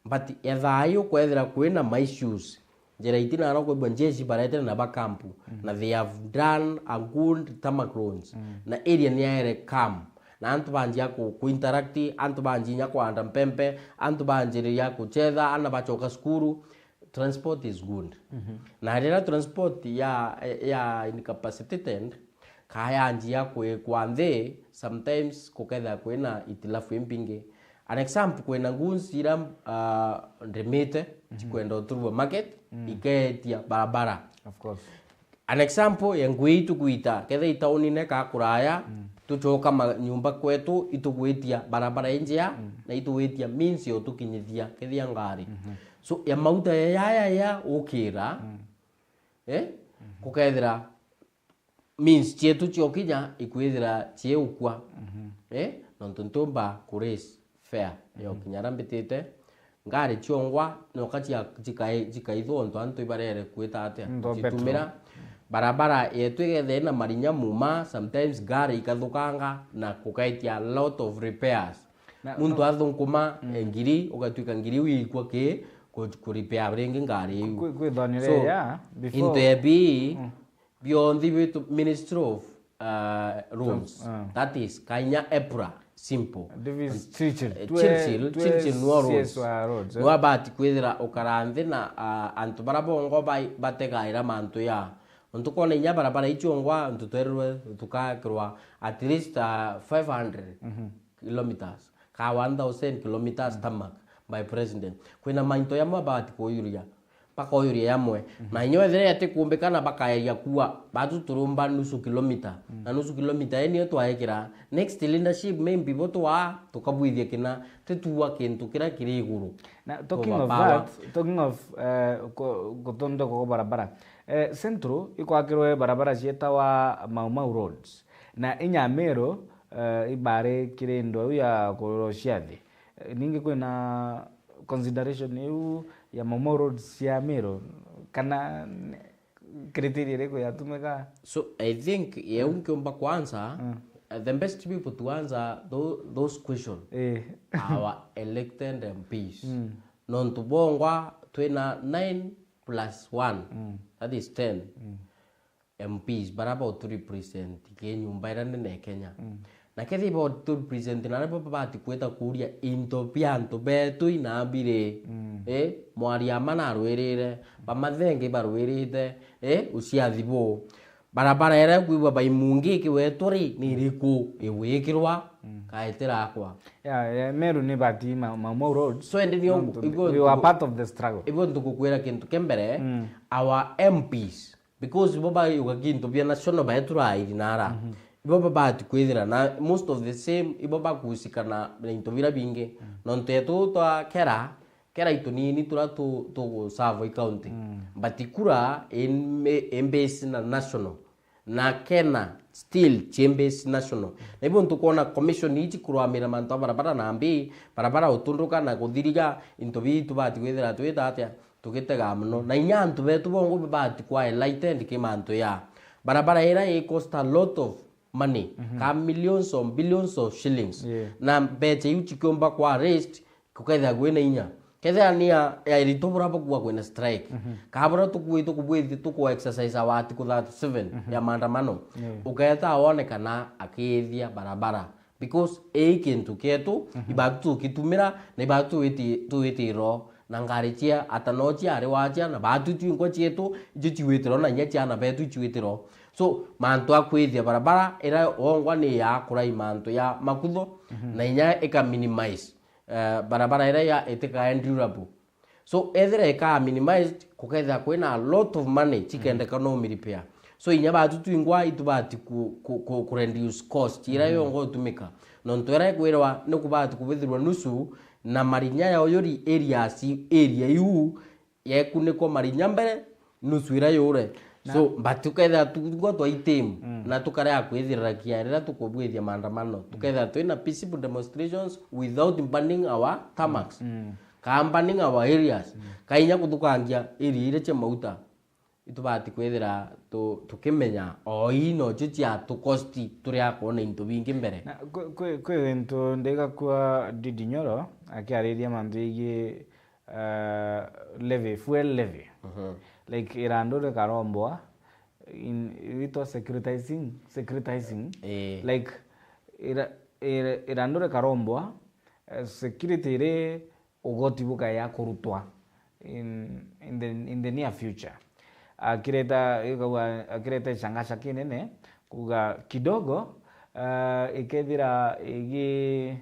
but ethayo kwethira kwina my issues jera itina ro kwebwa jeshi barete na bakampu na they have done a good tamaclones na area ni aire calm na antu banjia ku interact antu banjinya kwa anda mpempe antu banjiri ya kucheza ana bachoka skuru transport is good. Na rira transport ya incapacitated kaya njia kwa nthi sometimes kuketha kwina itilafu impingi. An example kwina ngunsi ira ndemite chikwenda uturwa market iketia barabara. Of course. An example ya ngui tukuita ketha itaunine ka kuraya tuchoka nyumba kwetu itugwitia barabara njia na itugwitia means yo tukinyithia kethia ngari. So ya mauta ya ukira kukethira means chetu chiokinya ikwithira chiukwa no ntuntumba kuraise fare yo kinyara mbitite ngari chiongwa no kachia chikaithwo ndo antu ibarere kwita atia chitumira barabara yetu igethe na marinya muma sometimes gari ikathukanga na kukaitia lot of repairs muntu athunkuma ngiri ugatuika ngiri wikwa ki ku repair ringi ngari yu kwithonire ya before into ebi beyond the Ministry of Roads that is Kenya EPRA simple Davis Churchill roads no abati kwithira ukaranthi na antu barabongo bategaira mantu ya ntukona inya barabara ichongwa ntutwerwe tukakirwa at least 500 kilometers ka 1000 kilometers tamak by president kwina mainto ya mabati koyuria paka oyuria yamwe na inyo ethere ati kumbekana bakaeria kuwa batu turumba nusu kilomita na nusu kilomita eni twahekira next leadership maybe boto wa tukabwithia kina tetuwa kintu kira kiri iguru na talking of gotondo ko barabara centro ikwakirwe barabara cietawa Mau roads na Inyamero ibare kirendo ya koroshiathi ningi kwina consideration yu ya Mau roads ya Meru kana criteria reko yatumeka. So I think yeunkiomba kwanza the best people to answer those questions our elected MPs nontubongwa twina 9 plus 1 that is 10 MPs baraba to represent ke nyumba ira nene Kenya na kethi bo to represent na rabo babati kweta kuria into pianto betu inabire mwari amana rwerere bamathenge barwerite uciathibo barabara ira kuiwa baimungi kiweturi ni riku iwikirwa kaetera akwa Meru ni bati Mau roads so ndio we are part of the struggle ibo ntukukwira kintu kembere our MPs because baba yuga kintu bia national baetura irinara ibo baba kwithira na most of the same ibo bakusikana into vira bingi nontetu twa kera itunini tura to Savoy County batikura embase na national na kena still chambers national na ibo ntukona commission ichi kurwamira mantu barabara na ambi barabara utunduka na kuthiriga into bitu bati kwithira twita atia tukitega muno na inyantu betu bongo bati kwa enlightened kimantu ya barabara ira it cost a lot of money ka millions or billions of shillings na beche yuchi kiomba kwa raised kukaitha gwena inya ketha nia ya iritobura bakwa kwena strike kabura tukubwithi tukwa exercise awati ku 37 ya maandamano ukaeta aone kana akithia barabara because kintu ketu ibatu kitumira na ibatu tuwitiro na ngari chia atanochia ari wachia na batu twinko chietu ichiwitiro na nyachia na betu ichiwitiro so mantu akwithia barabara ira ongwa ni ya kurai mantu ya makutho na inya eka minimize barabara ira ya etika endurable so ethera eka minimized kuketha kwina a lot of money chikendeka no repair so inya batu twingwa itubati ku reduce cost ira yongo tumika no ntwera kwirwa no kubati kubithirwa nusu na marinya ya oyori area yu yekuniko marinya mbere nusu ira yure so batuketha tukwa twa item na tukarea kwithira kiarira tukubwithia maandamano tuketha twina peaceful demonstrations without banning our tarmacs banning our areas kainya kuthukangia area ire che mauta itubati kwithira tukimenya ino chichia tukosti turia kuona into bingi mbere na kwe into ndega kwa Didinyoro akiariria mantu igi levy fuel levy like irandore karombwa it was securitizing like irandore karombwa security ire ugoti buka ya kurutwa in the near future. Akireta changasha kinene kuga kidogo ikethira igi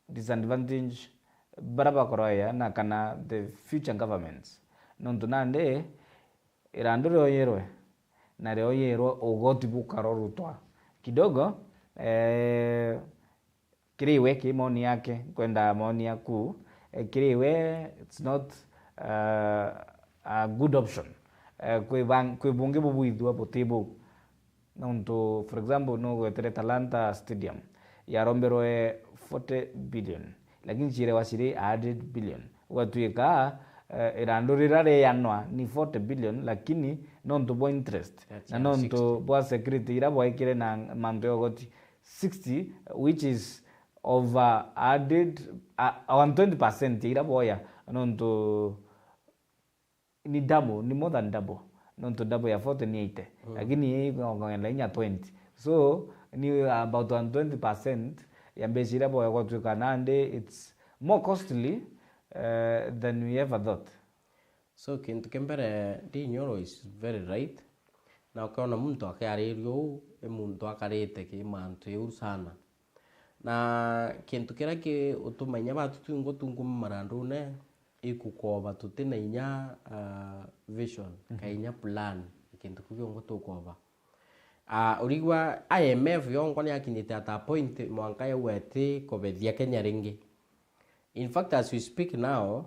disadvantage baraba koroya na kana the future governments nontu nande irandure oyerwe na reo yerwo ugoti bukarorutwa kidogo kiriwe kimoni yake kwenda maoni yaku kiriwe it's not a good option kwe bunge bubuithwa botibu nontu for example no gwetere Talanta Stadium yaromberwe 40 billion lakini chire wasiri 100 billion watuika irandurira reyanwa ni 40 billion lakini nontu bo interest na nontu bo security ira boikire na manto yogoti 60 which is over added 120% ira boya nontu ni double, ni more than double. Nonto double ya 40 ni 80. Lakini hii ngongela inya 20. So ni about 120% ya mbeshira boya kwa tuka nande it's more costly than we ever thought. So kintu kembere di nyoro is very right. Na ukaona muntu akaririo muntu akarete ki mantu yu sana. Na kintu kira ki utumanya batu tungo tungo marandune ikukoba tutena inya vision kainya plan kintu kugiongo tukoba urigwa IMF yongo ni akinyite at a point mwanka ya wete kobethia Kenya ringi. In fact, as we speak now,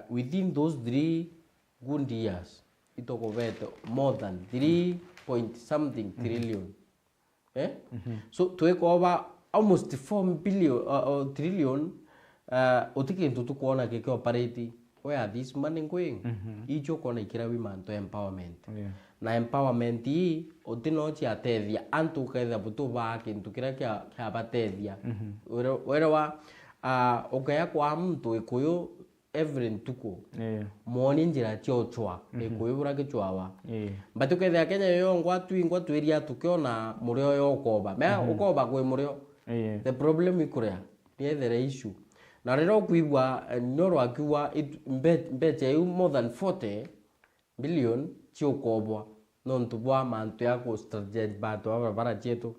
within those 3 good years itokobeto more than 3 point something trillion. So tuekoba almost 4 billion trillion otikintu tukuona keke operate where this money going icho kona ikira wi manto empowerment na empowerment hii otinochi atethia antu kaitha butu ba kintu kira kya batethia werewa okaya kwa mtu ikuyo every ntuko moni njira chiochwa ikuyo bura kichwawa but ukaitha Kenya yo ngwatu iria tukiona murio yo ukoba me ukoba kwe murio the problem ikuria ni the issue na rero kuigwa nyoro akiwa mbeche yu more than 40 billion chiokobwa nontu bwa mantu yako strategy bato bara chetu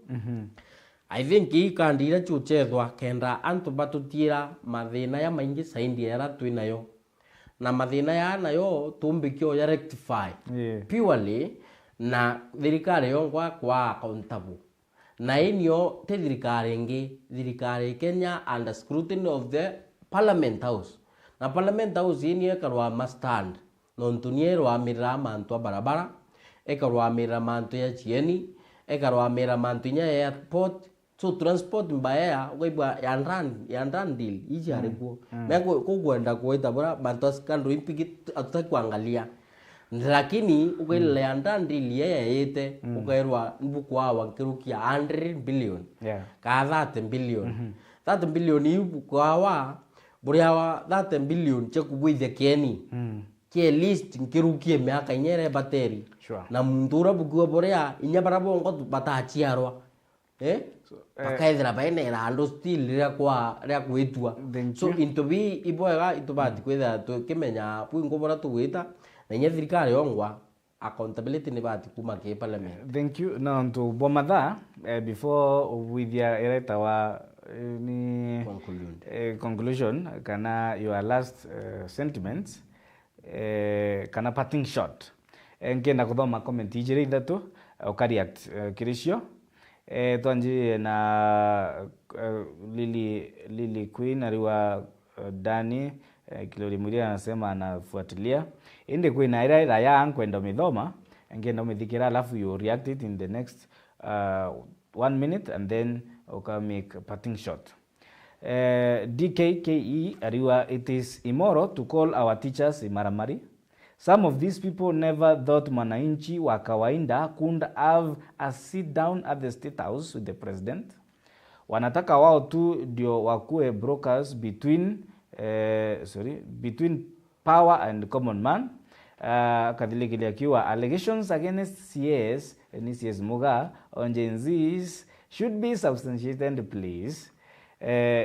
I think hii kandira chuchethwa kenda antu batutira mathina ya maingi saindi era twinayo na mathina ya nayo tumbikio ya rectify purely na thirikari yongwa kwa accountable na inyo te thirikari Kenya under scrutiny of the Parliament House na Parliament House ini ekarwa mastand nontu nierwa mira mantu barabara ekarwa mira mantu ya chieni ekarwa mira mantu nya airport so transport mbaya ugaibwa yandan deal iji arikuo meko kugwenda kuita bora mantu skando impigi atutakuangalia lakini ugaile yandan deal yete ugairwa mbukwa wankirukia 100 billion ka 30 billion 30 billion ibukwa wa buriawa 30 billion chekubwithe keni ke list nkirukie miaka inyere bateri na mundura bugwa borea inya barabongo batachiarwa pakaithira baina irando still ria kwitua so into bi iboega itubati kwitha tukimenya bwingo bora tuwita na inya thirikari yongwa accountability ni bati kuma ke parliament. Thank you. Now to Bomadha before with your ereta wa ni conclusion kana your last sentiments kana parting shot ngenda kuthoma comment ijire ithatu ukariact kirisio twanji na Lily Queen aliwa Dani Kilori Muria anasema anafuatilia inde kwina ira ya kwenda mithoma ngenda umithikira alafu you react it in the next 1 minute and then okay make parting shot. DKKE ariwa it is immoral to call our teachers imaramari. Some of these people never thought mwananchi wa kawaida could have a sit down at the State House with the president. Wanataka wao tu ndio wakuwe brokers between power and common man. Kadhilikilia kiwa allegations against CS Muga on Gen Zs should be substantiated please.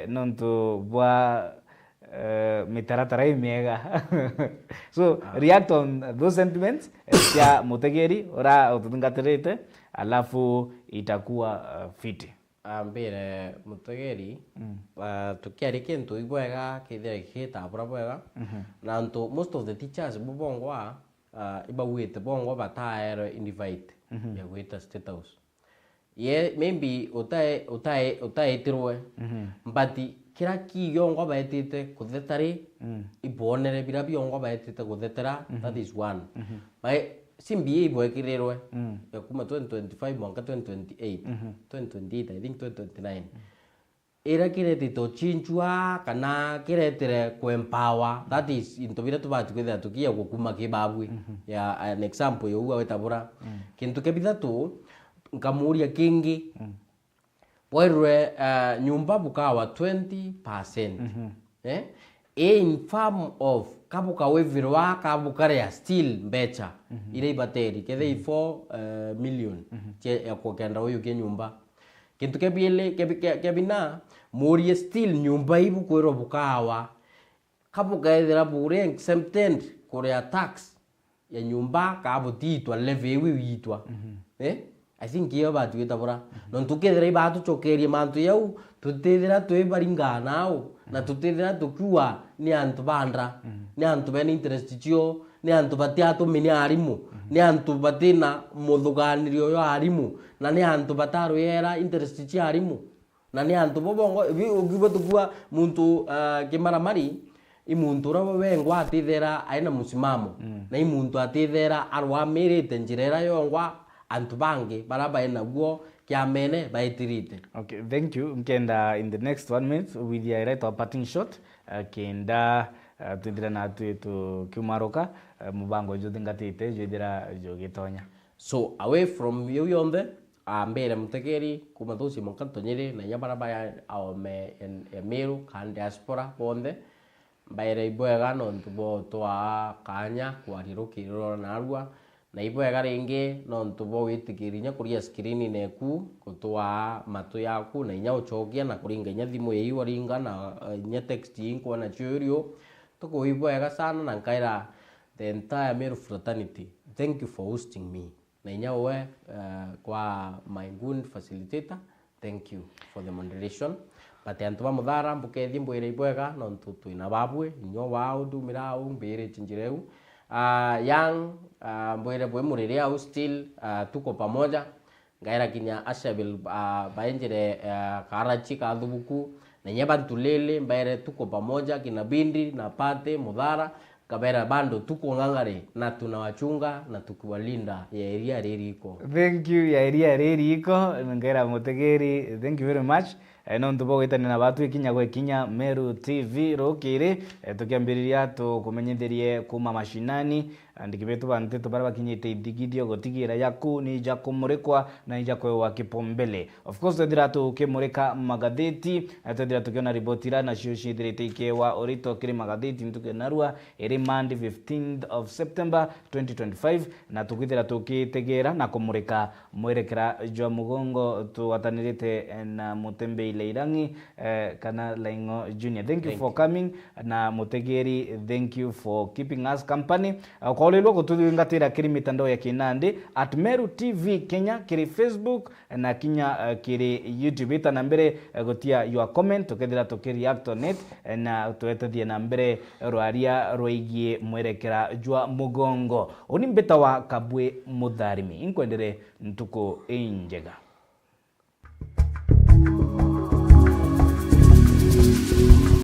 Nonto bwa mitaratara imiega. So react on those sentiments ya Mutegeri ora utungatirite alafu itakuwa fiti. Mbere Mutegeri tukiari kintu ibwega kithira gitabura bwega na ntu most of the teachers bubongwa ibawite bongwa bataere invite ya gwita State House. Ye maybe utaitirwe but kira kiyongwa baitite kuthetari ibonere bira byongwa baitite kuthetera. That is one. By simbi ibwekirirwe ya kuma 2025 mwaka 2028 2028 I think 2029 era kiretito chinchwa kana kiretere kuempower. That is into bira tubati kwitha tukia gukuma kibabwi ya an example yo wetabura kintu kebithatu nkamuria kingi boirwe nyumba bukawa 20% in form of kabuka wevirwa kabukare ya still becha ile ibateri kethe 4 million ya kokenda uyu ke nyumba kintu kebile kebina murie still nyumba ibu kwero bukawa kabuka ethira bure exempted korea tax ya nyumba kabutitwa levy witwa I think iyo batu gitabura non tukethira ibatu chokerie mantu yau tutethira twebaringana au na tutethira tukiwa ni antu bandra ni antu bene interest chio ni antu batiatu mini arimu ni antu batina muthuganirio yo arimu na ni antu bataru yera interest chi arimu na ni antu bobongo ugibo tukua muntu kimaramari imuntu rabo wengwa atithera aina musimamo na imuntu atithera arwa mirite njirera yongwa antu bangi baraba enaguo kiamene baitirite. Okay, thank you. Nkenda in the next 1 minute with the right of parting shot kenda tudira na tu kiumaroka mubango jodingatite jodira jogitonya. So away from you yonde mbere Mutegeri kuma thusi monkantonyire na yabaraba ya me Meru kan diaspora bonde baire ibwega no ntubo twa kanya kwarirukiriro na arua na ibwega ringi no ntubo witikirinya kuria screen neku gutwa matu yaku na inya uchokia na kuringa inya thimu yiwa ringa na inya text yinko na churio tuko ibwega sana na nkaira the entire Meru fraternity. Thank you for hosting me na inya we kwa my good facilitator. Thank you for the moderation. But antu ba muthara mbukethi mbwire ibwega no ntutu ina babwe inyo wao dumira mbere chinjireu yang mbwire bwe muriria au still tuko pamoja ngaira kinya ashabil baenjire karachi kadhubuku na nyeba tulele mbere tuko pamoja kina bindi na pate mudhara kabera bando tuko ngangare na tunawachunga na tukiwalinda ya area ririko. Thank you ya area ririko ngaira Mutegeri, thank you very much. No ntubo gwitana na batu ikinya gwe kinya Meru TV rokire tukiambiriria tukumenyetherie kuma mashinani ndikibetu bante tubara bakinyite idigidio gotigira yaku ni jako murekwa na ijako wa kipombele. Of course ndira tukimureka magatheti ndira tukiona ribotira na cio direte ikewa orito kiri magatheti ntukenarua eri Monday 15th of September 2025 na tukithira tukitegera na kumureka mwerekera jwa mugongo tuwatanirite na Mutembe Leirangi kana Laingo Junior. Thank you for coming na Mutegeri, thank you for keeping us company. Kwa lelo kutulingatira kiri mitandao ya kinande at Meru TV Kenya kiri Facebook na kinya kiri YouTube ita na mbere gotia your comment tukethira tukireact on it na tuetathie na mbere rwaria rwigie mwerekera jwa mugongo oni mbeta wa Kabwe Mutharimi inkwendere ntuko injega.